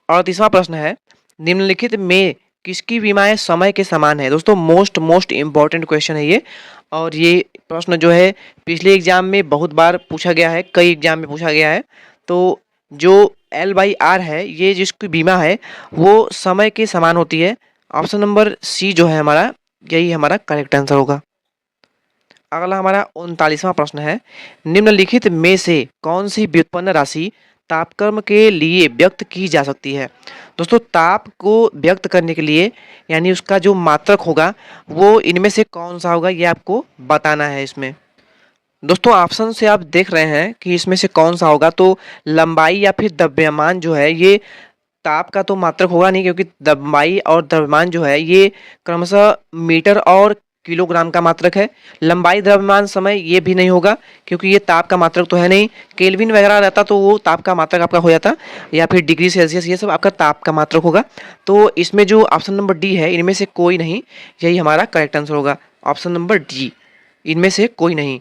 और 38वां प्रश्न है, निम्नलिखित में किसकी बीमाएं समय के समान है। दोस्तों मोस्ट इम्पॉर्टेंट क्वेश्चन है ये, और ये प्रश्न जो है पिछले एग्जाम में बहुत बार पूछा गया है, कई एग्जाम में पूछा गया है। तो जो L/R है ये जिसकी बीमा है वो समय के समान होती है, ऑप्शन नंबर सी जो है हमारा यही हमारा करेक्ट आंसर होगा। अगला हमारा 39वां प्रश्न है, निम्नलिखित में से कौन सी व्युत्पन्न राशि तापक्रम के लिए व्यक्त की जा सकती है। दोस्तों ताप को व्यक्त करने के लिए यानी उसका जो मात्रक होगा वो इनमें से कौन सा होगा, ये आपको बताना है इसमें। दोस्तों ऑप्शन से आप देख रहे हैं कि इसमें से कौन सा होगा, तो लंबाई या फिर द्रव्यमान जो है ये ताप का तो मात्रक होगा नहीं, क्योंकि लंबाई और द्रव्यमान जो है ये क्रमशः मीटर और किलोग्राम का मात्रक है। लंबाई द्रव्यमान समय ये भी नहीं होगा, क्योंकि ये ताप का मात्रक तो है नहीं। केल्विन वगैरह रहता तो वो ताप का मात्रक आपका हो जाता, या फिर डिग्री सेल्सियस, ये सब आपका ताप का मात्रक होगा। तो इसमें जो ऑप्शन नंबर डी है इनमें से कोई नहीं, यही हमारा करेक्ट आंसर होगा, ऑप्शन नंबर डी, इनमें से कोई नहीं।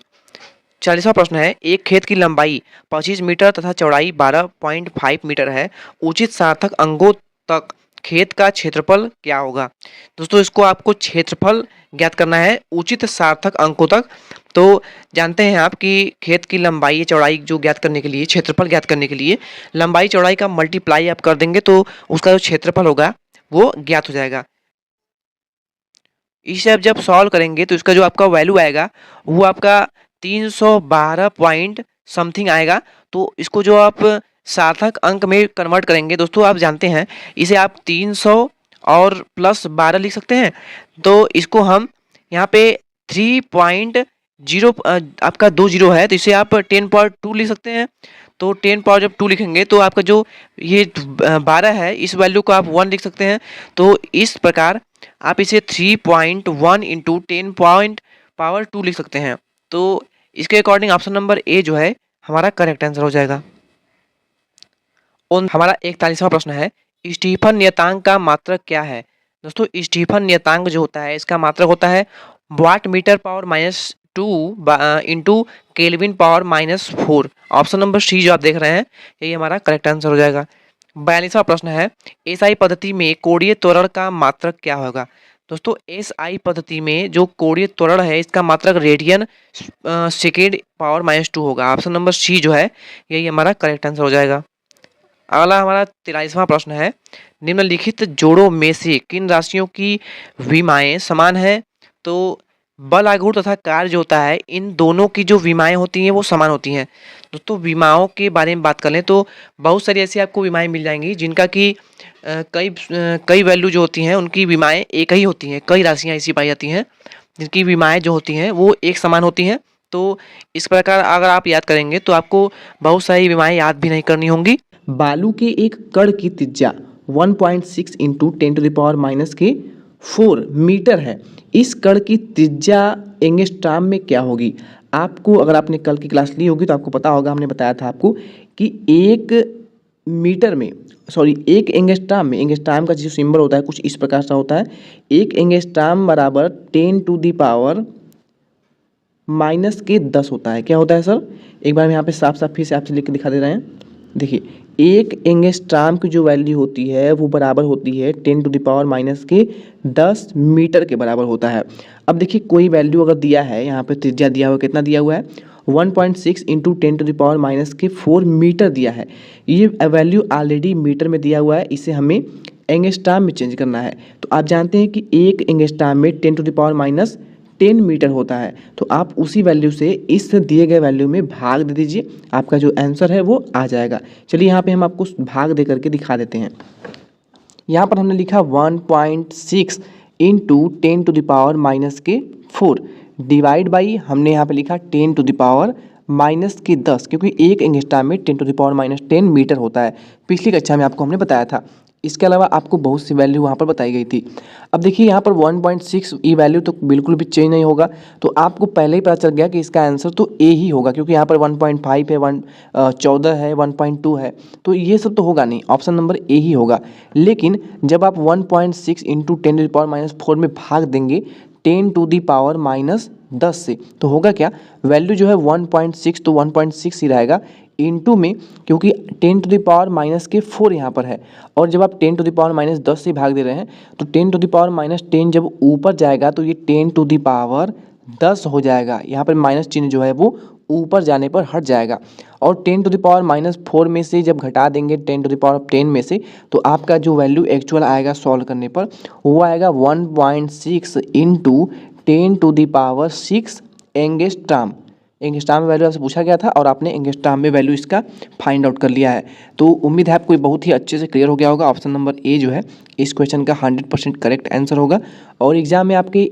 40वां प्रश्न है, एक खेत की लंबाई 25 मीटर तथा चौड़ाई 12.5 मीटर है, उचित सार्थक अंगों तक खेत का क्षेत्रफल क्या होगा। दोस्तों इसको आपको क्षेत्रफल ज्ञात करना है उचित सार्थक अंकों तक। तो जानते हैं आप कि खेत की लंबाई चौड़ाई जो ज्ञात करने के लिए, क्षेत्रफल ज्ञात करने के लिए लंबाई चौड़ाई का मल्टीप्लाई आप कर देंगे तो उसका जो क्षेत्रफल होगा वो ज्ञात हो जाएगा। इसे आप जब सॉल्व करेंगे तो इसका जो आपका वैल्यू आएगा वो आपका 312 पॉइंट समथिंग आएगा। तो इसको जो आप सार्थक अंक में कन्वर्ट करेंगे, दोस्तों आप जानते हैं इसे आप 300 और प्लस 12 लिख सकते हैं। तो इसको हम यहाँ पे 3.0 आपका 20 है, तो इसे आप 10.2 लिख सकते हैं। तो 10 पावर जब 2 लिखेंगे तो आपका जो ये 12 है इस वैल्यू को आप 1 लिख सकते हैं। तो इस प्रकार आप इसे 3.1 इंटू 10 पॉइंट पावर 2 लिख सकते हैं। तो इसके अकॉर्डिंग ऑप्शन नंबर ए जो है हमारा करेक्ट आंसर हो जाएगा। और हमारा 41वां प्रश्न है, स्टीफन नियतांक का मात्रक क्या है। दोस्तों स्टीफन नियतांक जो होता है इसका मात्रक होता है watt metre power -2 into kelvin power -4, option number C जो आप देख रहे हैं यही हमारा करेक्ट आंसर हो जाएगा। 42वां प्रश्न है, एसआई पद्धति में कोणीय त्वरण का मात्रक क्या होगा। दोस्तों एसआई पद्धति में जो कोणीय त्वरण है इसका मात्रक रेडियन सेकेंड पावर -2 होगा, ऑप्शन नंबर सी जो है यही हमारा करेक्ट आंसर हो जाएगा। अगला हमारा 43वां प्रश्न है, निम्नलिखित जोड़ों में से किन राशियों की विमाएं समान है। तो बल आघूर्ण तथा कार्य जो होता है इन दोनों की जो विमाएं होती हैं वो समान होती हैं। दोस्तों विमाओं के बारे में बात कर लें तो बहुत सारी ऐसी आपको विमाएं मिल जाएंगी जिनका कि कई वैल्यू जो होती हैं उनकी विमाएं एक ही होती हैं। कई राशियां ऐसी पाई जाती हैं जिनकी विमाएं जो होती हैं वो एक समान होती हैं। तो इस प्रकार अगर आप याद करेंगे तो आपको बहुत सारी विमाएं याद भी नहीं करनी होंगी। बालू के एक कण की त्रिज्या 1.6 इंटू 10⁻⁴ मीटर है। इस कण की त्रिज्या एंगस्ट्रॉम में क्या होगी। आपको अगर आपने कल की क्लास ली होगी तो आपको पता होगा, हमने बताया था आपको कि एक एंगस्ट्रॉम में, एंगस्ट्रॉम का जो सिंबल होता है कुछ इस प्रकार से होता है, एक एंगस्ट्रॉम बराबर 10⁻⁻10 होता है। क्या होता है सर, एक बार हम यहाँ पे साफ साफ फिर से आपसे लिख के दिखा दे रहे हैं। देखिए, एक एंगस्ट्राम की जो वैल्यू होती है वो बराबर होती है 10 टू द पावर माइनस के 10 मीटर के बराबर होता है। अब देखिए, कोई वैल्यू अगर दिया है, यहाँ पे त्रिज्या दिया हुआ, कितना दिया हुआ है 1.6 into 10 to the power minus के 4 मीटर दिया है। ये वैल्यू ऑलरेडी मीटर में दिया हुआ है, इसे हमें एंगस्ट्राम में चेंज करना है। तो आप जानते हैं कि एक एंगस्ट्राम में 10 to the power minus 10 metre होता है। तो आप उसी वैल्यू से इस दिए गए वैल्यू में भाग दे दीजिए, आपका जो आंसर है वो आ जाएगा। चलिए यहाँ पे हम आपको भाग दे करके दिखा देते हैं। यहाँ पर हमने लिखा 1.6 into 10 to the power minus के 4 डिवाइड बाई, हमने यहाँ पे लिखा 10 टू द पावर माइनस के 10, क्योंकि एक एंगस्ट्राम में 10 to the power minus 10 metre होता है। पिछली कक्षा में आपको हमने बताया था। इसके अलावा आपको बहुत सी वैल्यू वहाँ पर बताई गई थी। अब देखिए, यहाँ पर 1.6 ये वैल्यू तो बिल्कुल भी चेंज नहीं होगा, तो आपको पहले ही पता चल गया कि इसका आंसर तो ए ही होगा, क्योंकि यहाँ पर 1.5 है, 14 है, 1.2 है, तो ये सब तो होगा नहीं, ऑप्शन नंबर ए ही होगा। लेकिन जब आप 1.6 into 10 to the power minus 4 में भाग देंगे 10 टू द पावर माइनस 10 से, तो होगा क्या, वैल्यू जो है 1.6 तो 1.6 ही रहेगा इनटू में, क्योंकि 10 टू द पावर माइनस के 4 यहाँ पर है, और जब आप 10 टू द पावर माइनस 10 से भाग दे रहे हैं तो 10 टू द पावर माइनस 10 जब ऊपर जाएगा तो ये 10 टू द पावर 10 हो जाएगा। यहाँ पर माइनस चिन्ह जो है वो ऊपर जाने पर हट जाएगा, और 10 टू द पावर माइनस 4 में से जब घटा देंगे 10 टू द पावर 10 में से, तो आपका जो वैल्यू एक्चुअल आएगा सॉल्व करने पर वो आएगा 1.6 into 10 to the power 6 angstrom. Angstrom में वैल्यू आपसे पूछा गया था और आपने एंगस्ट्राम में वैल्यू इसका फाइंड आउट कर लिया है। तो उम्मीद है आपको बहुत ही अच्छे से क्लियर हो गया होगा। ऑप्शन नंबर ए जो है इस क्वेश्चन का 100% करेक्ट आंसर होगा। और एग्जाम में आपके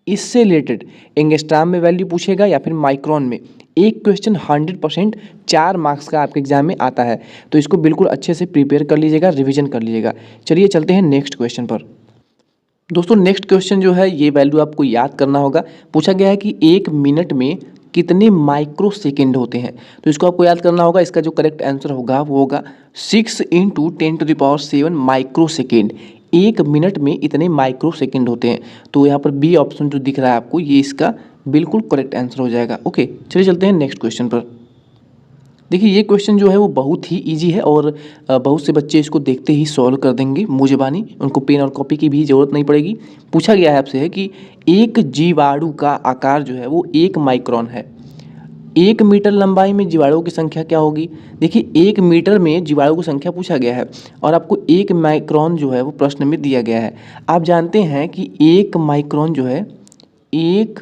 इससे रिलेटेड एंगस्ट्राम में वैल्यू पूछेगा या फिर माइक्रोन में, एक क्वेश्चन 100% 4 मार्क्स का आपके एग्जाम में आता है। तो इसको बिल्कुल अच्छे से प्रिपेयर कर लीजिएगा, रिविजन कर लीजिएगा। चलिए चलते हैं नेक्स्ट क्वेश्चन पर। दोस्तों, नेक्स्ट क्वेश्चन जो है ये वैल्यू आपको याद करना होगा। पूछा गया है कि 1 मिनट में कितने माइक्रो सेकेंड होते हैं, तो इसको आपको याद करना होगा। इसका जो करेक्ट आंसर होगा वो होगा 6 into 10 to the power 7 micro second. 1 minute में इतने माइक्रो सेकेंड होते हैं। तो यहाँ पर बी ऑप्शन जो दिख रहा है आपको, ये इसका बिल्कुल करेक्ट आंसर हो जाएगा। ओके, चलिए चलते हैं नेक्स्ट क्वेश्चन पर। देखिए, ये क्वेश्चन जो है वो बहुत ही इजी है और बहुत से बच्चे इसको देखते ही सॉल्व कर देंगे मुंह-ज़बानी, उनको पेन और कॉपी की भी ज़रूरत नहीं पड़ेगी। पूछा गया है आपसे है कि एक जीवाणु का आकार जो है वो 1 माइक्रोन है। 1 मीटर लंबाई में जीवाणुओं की संख्या क्या होगी? देखिए, 1 मीटर में जीवाणुओं की संख्या पूछा गया है और आपको 1 माइक्रोन जो है वो प्रश्न में दिया गया है। आप जानते हैं कि 1 माइक्रोन जो है, 1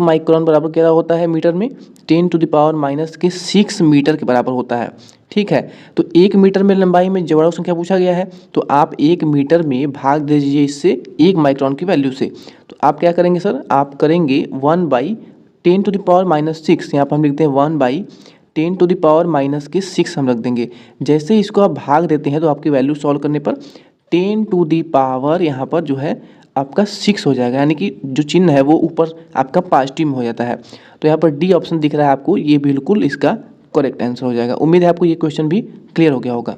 माइक्रोन बराबर क्या होता है मीटर में? 10 टू द पावर माइनस के 6 मीटर के बराबर होता है। ठीक है, तो 1 मीटर में लंबाई में जीवाणु संख्या पूछा गया है, तो आप 1 मीटर में भाग दे दीजिए इससे 1 माइक्रोन की वैल्यू से। तो आप क्या करेंगे सर? आप करेंगे 1/10 टू द पावर माइनस 6, यहाँ पर हम लिखते हैं 1/10 टू द पावर माइनस के 6 हम रख देंगे। जैसे ही इसको आप भाग देते हैं तो आपकी वैल्यू सॉल्व करने पर 10 टू द पावर यहाँ पर जो है आपका 6 हो जाएगा, यानी कि जो चिन्ह है वो ऊपर आपका पॉजिटिव में हो जाता है। तो यहाँ पर डी ऑप्शन दिख रहा है आपको, ये बिल्कुल इसका करेक्ट आंसर हो जाएगा। उम्मीद है आपको ये क्वेश्चन भी क्लियर हो गया होगा।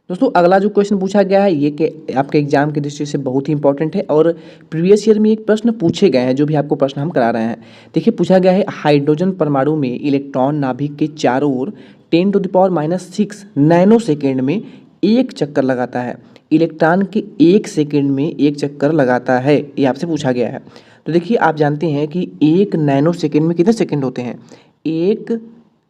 दोस्तों, अगला जो क्वेश्चन पूछा गया है ये कि आपके एग्जाम की दृष्टि से बहुत ही इंपॉर्टेंट है और प्रीवियस ईयर में एक प्रश्न पूछे गए हैं, जो भी आपको प्रश्न हम करा रहे हैं। देखिए, पूछा गया है हाइड्रोजन परमाणु में इलेक्ट्रॉन नाभिक के चारों ओर 10 to the power minus 6 nano second में एक चक्कर लगाता है। इलेक्ट्रॉन के 1 सेकेंड में 1 चक्कर लगाता है, ये आपसे पूछा गया है। तो देखिए, आप जानते हैं कि 1 नैनो सेकेंड में कितने सेकेंड होते हैं? 1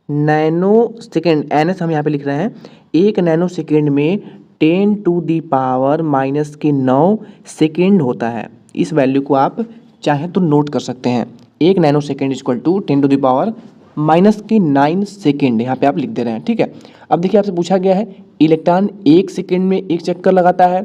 नैनो सेकेंड, NS हम यहाँ पे लिख रहे हैं। 1 नैनो सेकेंड में 10 टू दी पावर माइनस के 9 सेकेंड होता है। इस वैल्यू को आप चाहें तो नोट कर सकते हैं। 1 nano second equal to 10 to the power minus की 9 सेकेंड, यहाँ पे आप लिख दे रहे हैं। ठीक है, अब देखिए आपसे पूछा गया है इलेक्ट्रॉन 1 सेकेंड में 1 चक्कर लगाता है,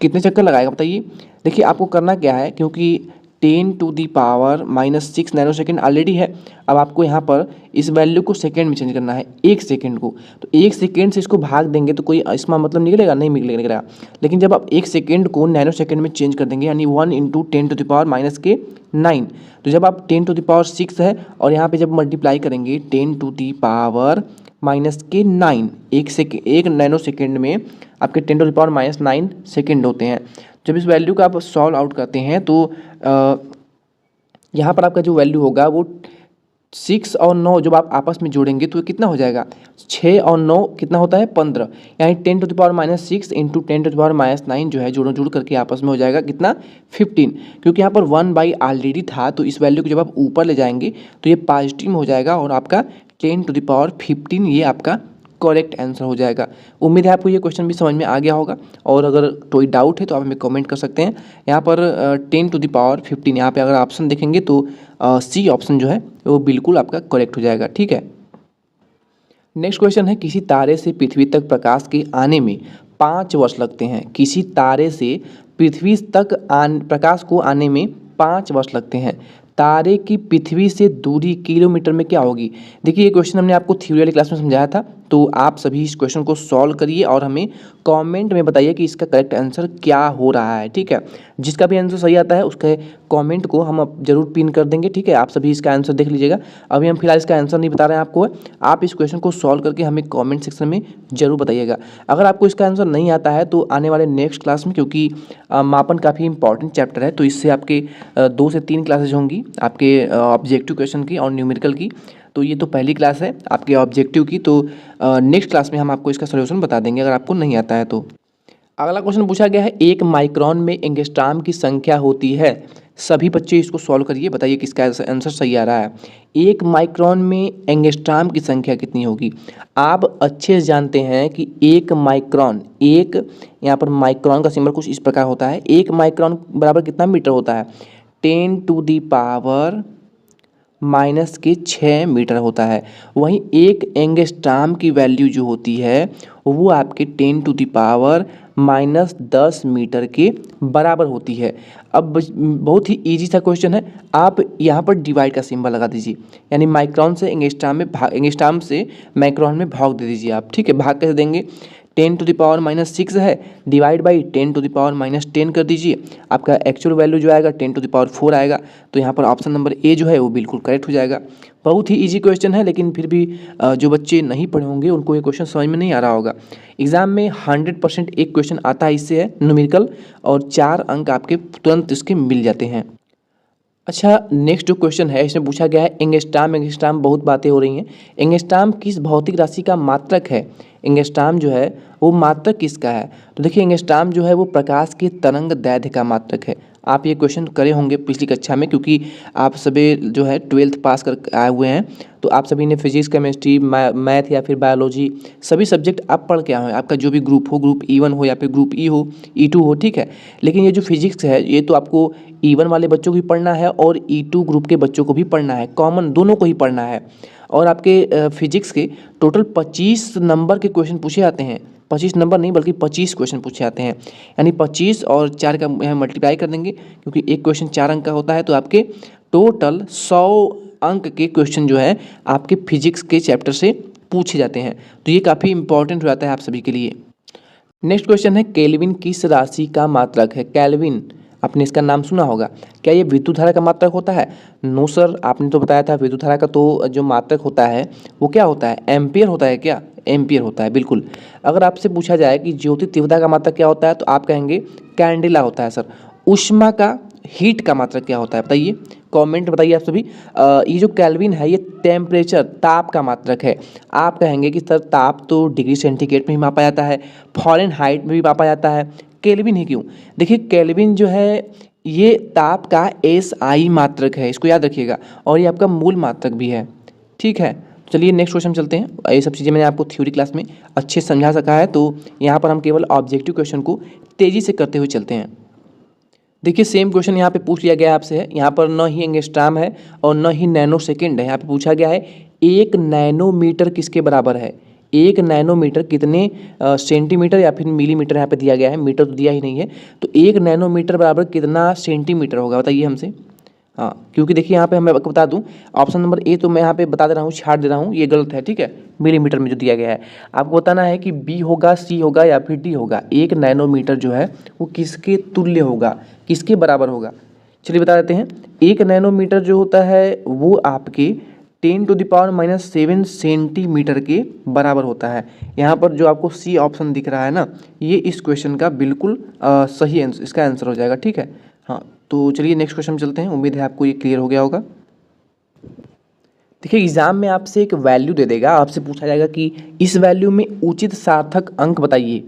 कितने चक्कर लगाएगा बताइए? देखिए, आपको करना क्या है, क्योंकि 10 to the power minus 6 nano second already है। अब आपको यहाँ पर इस वैल्यू को सेकेंड में चेंज करना है, 1 सेकेंड को। तो 1 सेकेंड से इसको भाग देंगे तो कोई इसका मतलब निकलेगा? नहीं निकलेगा। लेकिन जब आप 1 सेकेंड को नैनो सेकेंड में चेंज कर देंगे, यानी 1 into 10 to the power minus के 9, तो जब आप 10 टू द पावर 6 है और यहाँ पे जब मल्टीप्लाई करेंगे 10 टू द पावर माइनस के 9, 1 नैनो सेकेंड में आपके 10 to the power minus 9 second होते हैं। जब इस वैल्यू का आप सॉल्व आउट करते हैं तो यहाँ पर आपका जो वैल्यू होगा वो 6 और 9 जब आप आपस में जोड़ेंगे तो ये कितना हो जाएगा, 6 और 9 कितना होता है 15, यानी 10⁻⁻6 इंटू 10⁻⁻9 जो है जोड़ों जोड़ करके आपस में हो जाएगा कितना 15, क्योंकि यहाँ पर 1 ऑलरेडी था तो इस वैल्यू को जब आप ऊपर ले जाएंगे तो ये पॉजिटिव में हो जाएगा और आपका 10⁻15 ये आपका करेक्ट आंसर हो जाएगा। उम्मीद है आपको ये क्वेश्चन भी समझ में आ गया होगा, और अगर कोई डाउट है तो आप हमें कमेंट कर सकते हैं। यहाँ पर 10⁻15 यहाँ पे अगर ऑप्शन देखेंगे तो सी ऑप्शन जो है वो बिल्कुल आपका करेक्ट हो जाएगा। ठीक है, नेक्स्ट क्वेश्चन है, किसी तारे से पृथ्वी तक प्रकाश के आने में 5 वर्ष लगते हैं। किसी तारे से पृथ्वी तक प्रकाश को आने में 5 वर्ष लगते हैं। तारे की पृथ्वी से दूरी किलोमीटर में क्या होगी। देखिए ये क्वेश्चन हमने आपको थ्योरी वाली क्लास में समझाया था, तो आप सभी इस क्वेश्चन को सॉल्व करिए और हमें कमेंट में बताइए कि इसका करेक्ट आंसर क्या हो रहा है। ठीक है, जिसका भी आंसर सही आता है उसके कमेंट को हम अब जरूर पिन कर देंगे। ठीक है, आप सभी इसका आंसर देख लीजिएगा। अभी हम फिलहाल इसका आंसर नहीं बता रहे हैं आपको, आप इस क्वेश्चन को सॉल्व करके हमें कमेंट सेक्शन में जरूर बताइएगा। अगर आपको इसका आंसर नहीं आता है तो आने वाले नेक्स्ट क्लास में, क्योंकि मापन काफ़ी इंपॉर्टेंट चैप्टर है, तो इससे आपके 2 से 3 क्लासेज होंगी आपके ऑब्जेक्टिव क्वेश्चन की और न्यूमेरिकल की। तो ये तो पहली क्लास है आपके ऑब्जेक्टिव की, तो नेक्स्ट क्लास में हम आपको इसका सोल्यूशन बता देंगे अगर आपको नहीं आता है तो। अगला क्वेश्चन पूछा गया है, 1 माइक्रोन में एंगस्ट्राम की संख्या होती है। सभी बच्चे इसको सॉल्व करिए, बताइए किसका आंसर सही आ रहा है। 1 माइक्रोन में एंगस्ट्राम की संख्या कितनी होगी। आप अच्छे से जानते हैं कि 1 माइक्रोन, एक यहाँ पर माइक्रोन का सिंबल कुछ इस प्रकार होता है। 1 माइक्रोन बराबर कितना मीटर होता है, 10⁻⁻6 मीटर होता है। वहीं 1 एंगस्ट्राम की वैल्यू जो होती है वो आपके 10⁻⁻10 मीटर के बराबर होती है। अब बहुत ही इजी सा क्वेश्चन है, आप यहाँ पर डिवाइड का सिंबल लगा दीजिए, यानी माइक्रोन से एंगस्ट्राम से माइक्रोन में भाग दे दीजिए आप। ठीक है, भाग कैसे देंगे, 10⁻⁻6 है, डिवाइड बाई 10⁻⁻10 कर दीजिए, आपका एक्चुअल वैल्यू जो आएगा 10⁻4 आएगा। तो यहाँ पर ऑप्शन नंबर ए जो है वो बिल्कुल करेक्ट हो जाएगा। बहुत ही इजी क्वेश्चन है, लेकिन फिर भी जो बच्चे नहीं पढ़े होंगे उनको ये क्वेश्चन समझ में नहीं आ रहा होगा। एग्जाम में 100% एक क्वेश्चन आता है इससे है न्यूमेरिकल, और 4 अंक आपके तुरंत इसके मिल जाते हैं। अच्छा, नेक्स्ट जो क्वेश्चन है इसमें पूछा गया है, एंगस्ट्राम बहुत बातें हो रही हैं। एंगस्ट्राम किस भौतिक राशि का मात्रक है। एंगस्ट्राम जो है वो मात्रक किसका है। तो देखिए एंगस्ट्राम जो है वो प्रकाश की तरंग दैर्ध्य का मात्रक है। आप ये क्वेश्चन करे होंगे पिछली कक्षा में, क्योंकि आप सभी जो है 12th पास कर आए हुए हैं, तो आप सभी ने फिजिक्स, केमिस्ट्री, मैथ या फिर बायोलॉजी सभी सब्जेक्ट आप पढ़ के आए हैं। आपका जो भी ग्रुप हो, ग्रुप E1 हो या फिर ग्रुप E हो, E2 हो, ठीक है। लेकिन ये जो फिजिक्स है ये तो आपको E1 वाले बच्चों को भी पढ़ना है और E2 ग्रुप के बच्चों को भी पढ़ना है, कॉमन दोनों को ही पढ़ना है। और आपके फिजिक्स के टोटल 25 नंबर के क्वेश्चन पूछे जाते हैं, 25 नंबर नहीं बल्कि 25 क्वेश्चन पूछे जाते हैं, यानी 25 और 4 का यहाँ मल्टीप्लाई कर देंगे, क्योंकि एक क्वेश्चन 4 अंक का होता है, तो आपके टोटल 100 अंक के क्वेश्चन जो है आपके फिजिक्स के चैप्टर से पूछे जाते हैं। तो ये काफ़ी इंपॉर्टेंट हो जाता है आप सभी के लिए। नेक्स्ट क्वेश्चन है, केल्विन किस राशि का मात्रक है। केल्विन, आपने इसका नाम सुना होगा। क्या ये विद्युत धारा का मात्रक होता है। नो सर, आपने तो बताया था विद्युत धारा का तो जो मात्रक होता है वो क्या होता है, एम्पियर होता है। क्या एम्पियर होता है, बिल्कुल। अगर आपसे पूछा जाए कि ज्योति तीव्रता का मात्रक क्या होता है तो आप कहेंगे कैंडेला होता है। सर, ऊष्मा का, हीट का मात्रक क्या होता है बताइए, कमेंट बताइए आप सभी। ये जो केल्विन है ये टेम्परेचर, ताप का मात्रक है। आप कहेंगे कि सर ताप तो डिग्री सेंटीग्रेड में ही मापा जाता है, फ़ारेनहाइट में भी मापा जाता है, केल्विन ही क्यों। देखिए केल्विन जो है ये ताप का SI मात्रक है, इसको याद रखिएगा, और ये आपका मूल मात्रक भी है। ठीक है, चलिए नेक्स्ट क्वेश्चन चलते हैं। ये सब चीज़ें मैंने आपको थ्योरी क्लास में अच्छे से समझा सका है, तो यहाँ पर हम केवल ऑब्जेक्टिव क्वेश्चन को तेज़ी से करते हुए चलते हैं। देखिए सेम क्वेश्चन यहाँ पे पूछ लिया गया है आपसे है, यहाँ पर न ही एंगस्ट्राम है और न ही नैनो सेकेंड है। यहाँ पे पूछा गया है 1 नैनोमीटर किसके बराबर है। 1 नैनोमीटर कितने सेंटीमीटर या फिर मिलीमीटर यहाँ पे दिया गया है, मीटर तो दिया ही नहीं है। तो 1 नैनोमीटर बराबर कितना सेंटीमीटर होगा बताइए हमसे। हाँ, क्योंकि देखिए यहाँ पे मैं आपको बता दूँ, ऑप्शन नंबर ए तो मैं यहाँ पे बता दे रहा हूँ, छाड़ दे रहा हूँ, ये गलत है। ठीक है, मिलीमीटर में जो दिया गया है आपको बताना है कि बी होगा, सी होगा या फिर डी होगा। 1 नैनोमीटर जो है वो किसके तुल्य होगा, किसके बराबर होगा। चलिए बता देते हैं। 1 नैनोमीटर जो होता है वो आपके 10⁻⁻7 सेंटीमीटर के बराबर होता है। यहाँ पर जो आपको सी ऑप्शन दिख रहा है ना, ये इस क्वेश्चन का बिल्कुल सही आंसर, इसका आंसर हो जाएगा। ठीक है, हाँ, तो चलिए नेक्स्ट क्वेश्चन चलते हैं। उम्मीद है आपको ये क्लियर हो गया होगा। देखिए एग्ज़ाम में आपसे एक वैल्यू दे देगा, आपसे पूछा जाएगा कि इस वैल्यू में उचित सार्थक अंक बताइए।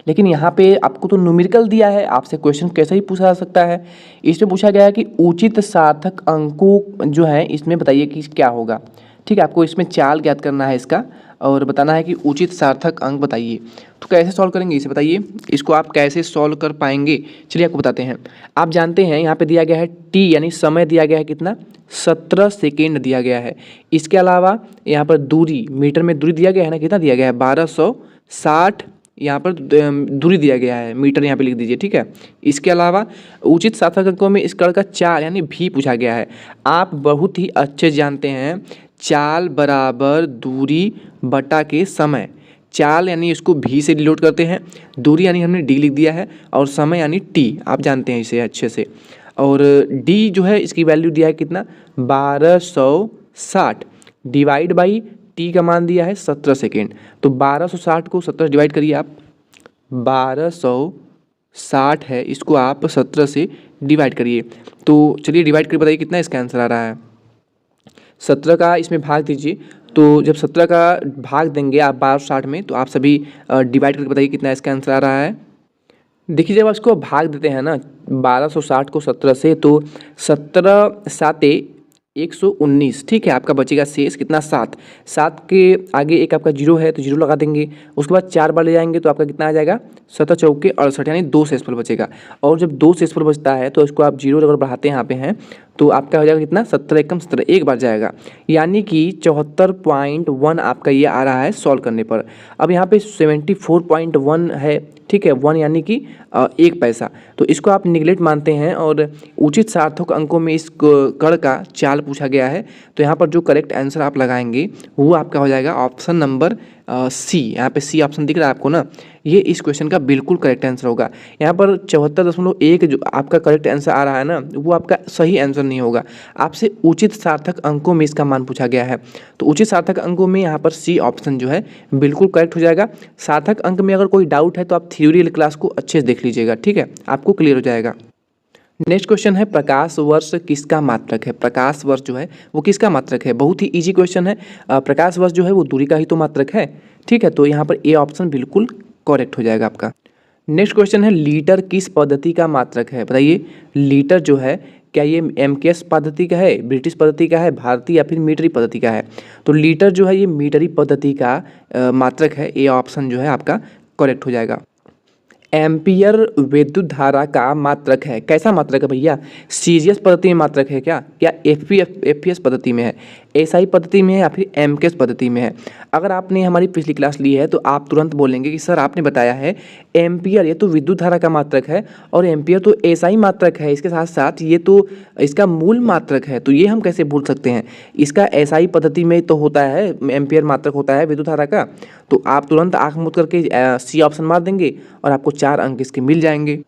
लेकिन यहाँ पे आपको तो न्यूमेरिकल दिया है, आपसे क्वेश्चन कैसे ही पूछा जा सकता है। इसमें पूछा गया है कि उचित सार्थक अंकों जो है इसमें बताइए कि क्या होगा। ठीक है, आपको इसमें चाल ज्ञात करना है इसका और बताना है कि उचित सार्थक अंक बताइए। तो कैसे सॉल्व करेंगे इसे बताइए, इसको आप कैसे सॉल्व कर पाएंगे, चलिए आपको बताते हैं। आप जानते हैं यहाँ पे दिया गया है टी यानी समय दिया गया है कितना, 17 सेकेंड दिया गया है। इसके अलावा यहाँ पर दूरी, मीटर में दूरी दिया गया है ना, कितना दिया गया है 1260, यहाँ पर दूरी दिया गया है, मीटर यहाँ पे लिख दीजिए। ठीक है, इसके अलावा उचित सार्थक अंकों में इस कण का चाल यानी भी पूछा गया है। आप बहुत ही अच्छे जानते हैं चाल बराबर दूरी बटा के समय। चाल यानी इसको भी से डिनोट करते हैं, दूरी यानी हमने डी लिख दिया है और समय यानी टी, आप जानते हैं इसे अच्छे से। और डी जो है इसकी वैल्यू दिया है कितना 1260 डिवाइड बाई टी का मान दिया है 17 सेकेंड। तो 1260 को 17 डिवाइड करिए आप, 1260 है, इसको आप 17 से डिवाइड करिए। तो चलिए डिवाइड करके बताइए कितना इसका आंसर आ रहा है। 17 का इसमें भाग दीजिए, तो जब 17 का भाग देंगे आप 1260 में, तो आप सभी डिवाइड करके बताइए कितना इसका आंसर आ रहा है। देखिए जब उसको भाग देते हैं ना 1260 को 17 से, तो 17 साते 119। ठीक है, आपका बचेगा शेष कितना 7। 7 के आगे एक आपका जीरो है तो जीरो लगा देंगे, उसके बाद 4 बार ले जाएंगे तो आपका कितना आ जाएगा 7 चौके 68 यानी 2 शेषफल बचेगा। और जब 2 शेषफल बचता है तो इसको आप जीरो अगर बढ़ाते हैं यहाँ पे हैं तो आपका हो जाएगा कितना 17 एकम 17, एक बार जाएगा, यानी कि 74.1 आपका ये आ रहा है सॉल्व करने पर। अब यहाँ पे 74.1 है, ठीक है, 1 यानी कि 1 पैसा, तो इसको आप निगलेक्ट मानते हैं और उचित सार्थक अंकों में इस कण का चाल पूछा गया है। तो यहाँ पर जो करेक्ट आंसर आप लगाएंगे वो आपका हो जाएगा ऑप्शन नंबर सी। यहाँ पे सी ऑप्शन दिख रहा है आपको ना, ये इस क्वेश्चन का बिल्कुल करेक्ट आंसर होगा। यहाँ पर 74.1 जो आपका करेक्ट आंसर आ रहा है ना, वो आपका सही आंसर नहीं होगा। आपसे उचित सार्थक अंकों में इसका मान पूछा गया है, तो उचित सार्थक अंकों में यहाँ पर सी ऑप्शन जो है बिल्कुल करेक्ट हो जाएगा। सार्थक अंक में अगर कोई डाउट है तो आप थ्योरी क्लास को अच्छे से देख लीजिएगा, ठीक है, आपको क्लियर हो जाएगा। नेक्स्ट क्वेश्चन है प्रकाश वर्ष किसका मात्रक है। प्रकाश वर्ष जो है वो किसका मात्रक है, बहुत ही इजी क्वेश्चन है। प्रकाश वर्ष जो है वो दूरी का ही तो मात्रक है, ठीक है, तो यहाँ पर ए ऑप्शन बिल्कुल करेक्ट हो जाएगा आपका। नेक्स्ट क्वेश्चन है लीटर किस पद्धति का मात्रक है, बताइए। लीटर जो है क्या ये एमकेएस पद्धति का है, ब्रिटिश पद्धति का है, भारतीय या फिर मीटरी पद्धति का है। तो लीटर जो है ये मीटरी पद्धति का मात्रक है, ए ऑप्शन जो है आपका करेक्ट हो जाएगा। एम्पियर विद्युत धारा का मात्रक है, कैसा मात्रक है भैया, सीजीएस पद्धति में मात्रक है क्या एफपीएस पद्धति में है, एसआई पद्धति में है या फिर एमकेएस पद्धति में है। अगर आपने हमारी पिछली क्लास ली है तो आप तुरंत बोलेंगे कि सर आपने बताया है एम्पियर ये तो विद्युत धारा का मात्रक है और एम्पियर तो एसआई मात्रक है, इसके साथ साथ ये तो इसका मूल मात्रक है, तो ये हम कैसे भूल सकते हैं। इसका एसआई पद्धति में तो होता है, एम्पियर मात्रक होता है विद्युत धारा का। तो आप तुरंत आँख मूंद करके सी ऑप्शन मार देंगे और आपको 4 अंक इसके मिल जाएंगे।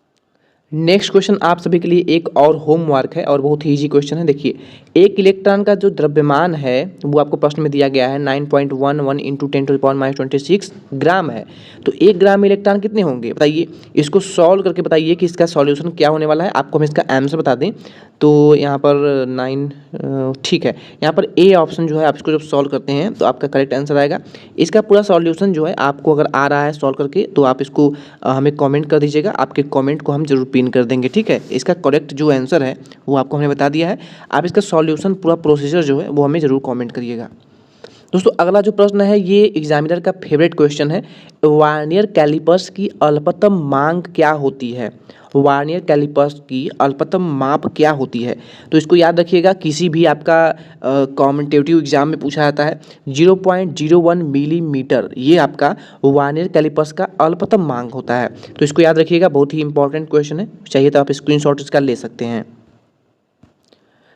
नेक्स्ट क्वेश्चन आप सभी के लिए एक और होमवर्क है और बहुत ही इजी क्वेश्चन है। देखिए एक इलेक्ट्रॉन का जो द्रव्यमान है वो आपको प्रश्न में दिया गया है 9.11 इंटू 10⁻26 ग्राम है। तो 1 ग्राम इलेक्ट्रॉन कितने होंगे बताइए। इसको सॉल्व करके बताइए कि इसका सॉल्यूशन क्या होने वाला है। आपको हम इसका आंसर बता दें तो यहाँ पर 9 ठीक है, यहाँ पर ए ऑप्शन जो है आप इसको जब सॉल्व करते हैं तो आपका करेक्ट आंसर आएगा। इसका पूरा सॉल्यूशन जो है आपको अगर आ रहा है सॉल्व करके तो आप इसको हमें कमेंट कर दीजिएगा, आपके कमेंट को हम जरूर पिन कर देंगे, ठीक है। इसका करेक्ट जो आंसर है वो आपको हमने बता दिया है। आप इसका सॉल्यूशन पूरा प्रोसीजर जो है वो हमें ज़रूर कमेंट करिएगा। दोस्तों अगला जो प्रश्न है ये एग्जामिनर का फेवरेट क्वेश्चन है, वार्नियर कैलिपर्स की अल्पतम मांग क्या होती है। वार्नियर कैलिपर्स की अल्पतम माप क्या होती है। तो इसको याद रखिएगा, किसी भी आपका कॉम्पिटिटिव एग्जाम में पूछा जाता है 0.01 मिलीमीटर, ये आपका वार्नियर कैलिपर्स का अल्पतम मांग होता है। तो इसको याद रखिएगा, बहुत ही इंपॉर्टेंट क्वेश्चन है, चाहिए तो आप स्क्रीनशॉट इसका ले सकते हैं।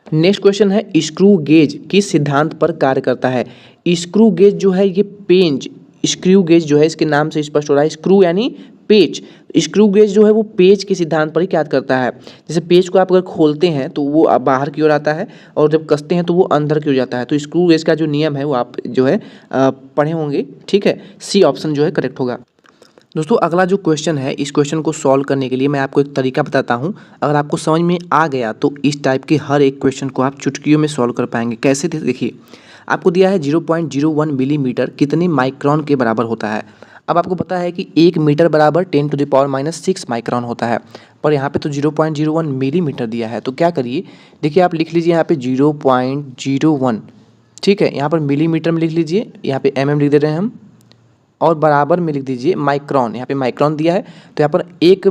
नेक्स्ट क्वेश्चन है स्क्रू गेज किस सिद्धांत पर कार्य करता है। स्क्रू गेज जो है ये पेंच, स्क्रू गेज जो है इसके नाम से स्पष्ट हो रहा है, स्क्रू यानी पेच। स्क्रू गेज जो है वो पेच के सिद्धांत पर ही कार्य करता है। जैसे पेच को आप अगर खोलते हैं तो वो बाहर की ओर आता है और जब कसते हैं तो वो अंदर की ओर जाता है। तो स्क्रू गेज का जो नियम है वो आप जो है पढ़े होंगे, ठीक है, सी ऑप्शन जो है करेक्ट होगा। दोस्तों अगला जो क्वेश्चन है, इस क्वेश्चन को सॉल्व करने के लिए मैं आपको एक तरीका बताता हूं। अगर आपको समझ में आ गया तो इस टाइप के हर एक क्वेश्चन को आप चुटकियों में सॉल्व कर पाएंगे। कैसे देखिए, आपको दिया है 0.01 मिलीमीटर कितने माइक्रोन के बराबर होता है। अब आपको पता है कि 1 मीटर बराबर 10⁻⁻6 माइक्रोन होता है, पर यहाँ पे तो 0.01 मिलीमीटर दिया है। तो क्या करिए, देखिए आप लिख लीजिए यहाँ पे 0.01, ठीक है, यहाँ पर मिलीमीटर में लिख लीजिए, यहाँ पे mm लिख दे रहे हैं हम, और बराबर में लिख दीजिए माइक्रोन, यहाँ पे माइक्रोन दिया है तो यहाँ पर 1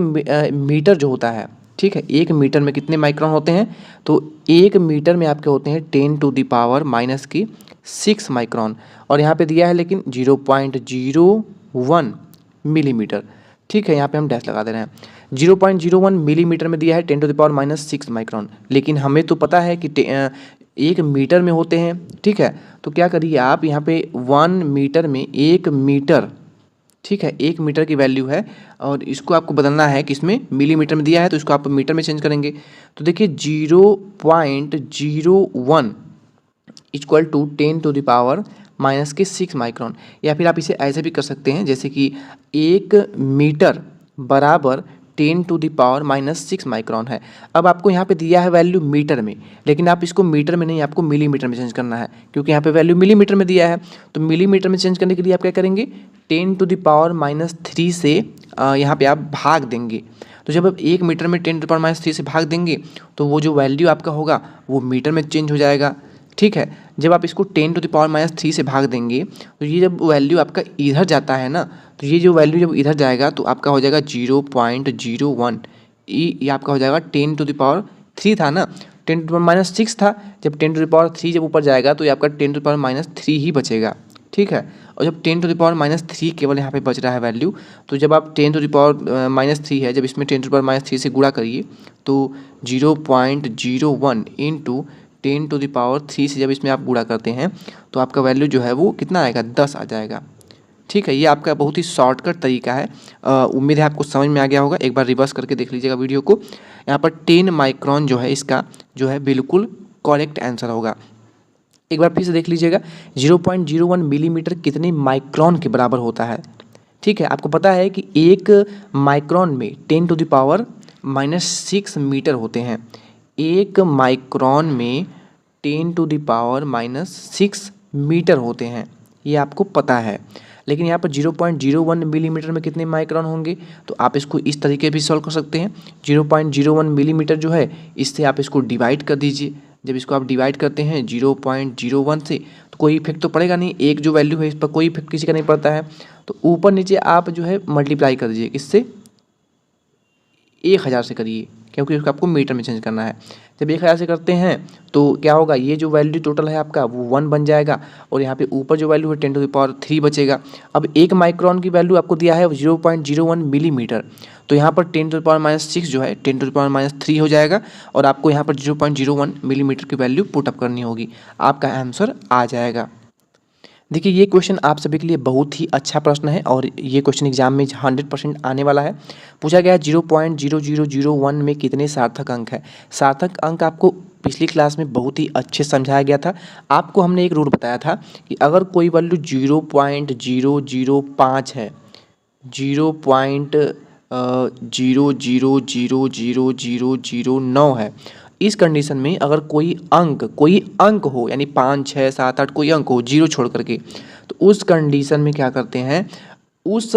मीटर जो होता है, ठीक है, 1 मीटर में कितने माइक्रोन होते हैं, तो 1 मीटर में आपके होते हैं 10⁻⁻6 माइक्रोन, और यहाँ पे दिया है लेकिन 0.01 मिलीमीटर, ठीक है, यहाँ पे हम डैश लगा दे रहे हैं। 0.01 मिलीमीटर में दिया है 10⁻⁻6 माइक्रोन, लेकिन हमें तो पता है कि 1 मीटर में होते हैं, ठीक है। तो क्या करिए आप यहाँ पे 1 मीटर में 1 मीटर, ठीक है, 1 मीटर की वैल्यू है और इसको आपको बदलना है कि इसमें मिलीमीटर में दिया है तो इसको आप मीटर में चेंज करेंगे। तो देखिए 0.01 इक्वल टू 10⁻⁻6 माइक्रोन, या फिर आप इसे ऐसे भी कर सकते हैं जैसे कि 1 मीटर बराबर 10⁻⁻6 माइक्रोन है। अब आपको यहाँ पे दिया है वैल्यू मीटर में, लेकिन आप इसको मीटर में नहीं, आपको मिलीमीटर में चेंज करना है, क्योंकि यहाँ पे वैल्यू मिलीमीटर में दिया है। तो मिलीमीटर में चेंज करने के लिए आप क्या करेंगे, 10⁻³ से यहाँ पे आप भाग देंगे। तो जब आप 1 मीटर में 10⁻³ से भाग देंगे तो वो जो वैल्यू आपका होगा वो मीटर में चेंज हो जाएगा, ठीक है। जब आप इसको 10⁻³ से भाग देंगे तो ये जब वैल्यू आपका इधर जाता है ना, तो ये जो वैल्यू जब इधर जाएगा तो आपका हो जाएगा 0.01, ये आपका हो जाएगा 10⁻³ था ना, 10⁻6 था, जब 10⁻³ जब ऊपर जाएगा तो ये आपका 10⁻³ ही बचेगा, ठीक है। और जब 10⁻³ केवल यहाँ पे बच रहा है वैल्यू, तो जब आप 10⁻³ है, जब इसमें 10⁻³ से गुणा करिए तो 0.01 इंटू 10⁻³ से जब इसमें आप गुणा करते हैं तो आपका वैल्यू जो है वो कितना आएगा, 10 आ जाएगा, ठीक है। ये आपका बहुत ही शॉर्टकट तरीका है, उम्मीद है आपको समझ में आ गया होगा। एक बार रिवर्स करके देख लीजिएगा वीडियो को। यहाँ पर 10 माइक्रोन जो है इसका जो है बिल्कुल करेक्ट आंसर होगा। एक बार फिर से देख लीजिएगा, 0.01 मिलीमीटर कितने माइक्रोन के बराबर होता है, ठीक है। आपको पता है कि 1 माइक्रोन में 10⁻⁻6 मीटर होते हैं, 1 माइक्रोन में 10⁻⁻6 मीटर होते हैं, ये आपको पता है। लेकिन यहाँ पर 0.01 मिलीमीटर में कितने माइक्रोन होंगे, तो आप इसको इस तरीके भी सॉल्व कर सकते हैं। 0.01 मिलीमीटर जो है इससे आप इसको डिवाइड कर दीजिए। जब इसको आप डिवाइड करते हैं 0.01 से तो कोई इफेक्ट तो पड़ेगा नहीं, एक जो वैल्यू है इस पर कोई इफेक्ट किसी का नहीं पड़ता है। तो ऊपर नीचे आप जो है मल्टीप्लाई कर दीजिए, किससे, 1000 से करिए, क्योंकि उसको आपको मीटर में चेंज करना है। जब 1000 से करते हैं तो क्या होगा, ये जो वैल्यू टोटल है आपका वो 1 बन जाएगा, और यहाँ पे ऊपर जो वैल्यू है 10⁻³ बचेगा। अब 1 माइक्रोन की वैल्यू आपको दिया है 0.01 मिलीमीटर, तो यहाँ पर 10⁻⁻6 जो है 10⁻³ हो जाएगा, और आपको यहाँ पर 0.01 मिलीमीटर की वैल्यू पुटअप करनी होगी, आपका आंसर आ जाएगा। देखिए ये क्वेश्चन आप सभी के लिए बहुत ही अच्छा प्रश्न है, और ये क्वेश्चन एग्जाम में 100% आने वाला है। पूछा गया 0.0001 में कितने सार्थक अंक है। सार्थक अंक आपको पिछली क्लास में बहुत ही अच्छे समझाया गया था। आपको हमने एक रूल बताया था कि अगर कोई वैल्यू 0.005 है, 0.00000009 है, इस कंडीशन में अगर कोई अंक हो, यानी 5, 6, 7, 8 कोई अंक हो 0 छोड़ करके, तो उस कंडीशन में क्या करते हैं, उस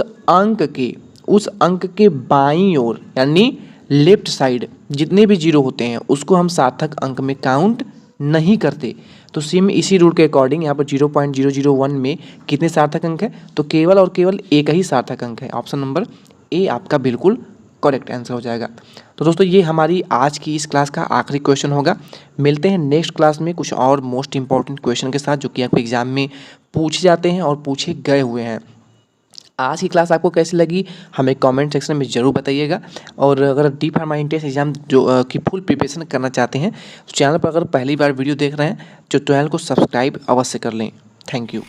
अंक के बाईं ओर यानी लेफ्ट साइड जितने भी 0 होते हैं उसको हम सार्थक अंक में काउंट नहीं करते। तो सेम इसी रूल के अकॉर्डिंग यहाँ पर 0.001 में कितने सार्थक अंक है, तो केवल और केवल एक ही सार्थक अंक है। ऑप्शन नंबर ए आपका बिल्कुल करेक्ट आंसर हो जाएगा। तो दोस्तों ये हमारी आज की इस क्लास का आखिरी क्वेश्चन होगा। मिलते हैं नेक्स्ट क्लास में कुछ और मोस्ट इंपॉर्टेंट क्वेश्चन के साथ, जो कि आपको एग्जाम में पूछे जाते हैं और पूछे गए हुए हैं। आज की क्लास आपको कैसी लगी हमें कमेंट सेक्शन में ज़रूर बताइएगा। और अगर डी फार्मा एंट्रेंस एग्जाम जो की फुल प्रिपरेशन करना चाहते हैं तो चैनल पर अगर पहली बार वीडियो देख रहे हैं तो चैनल को सब्सक्राइब अवश्य कर लें। Thank you.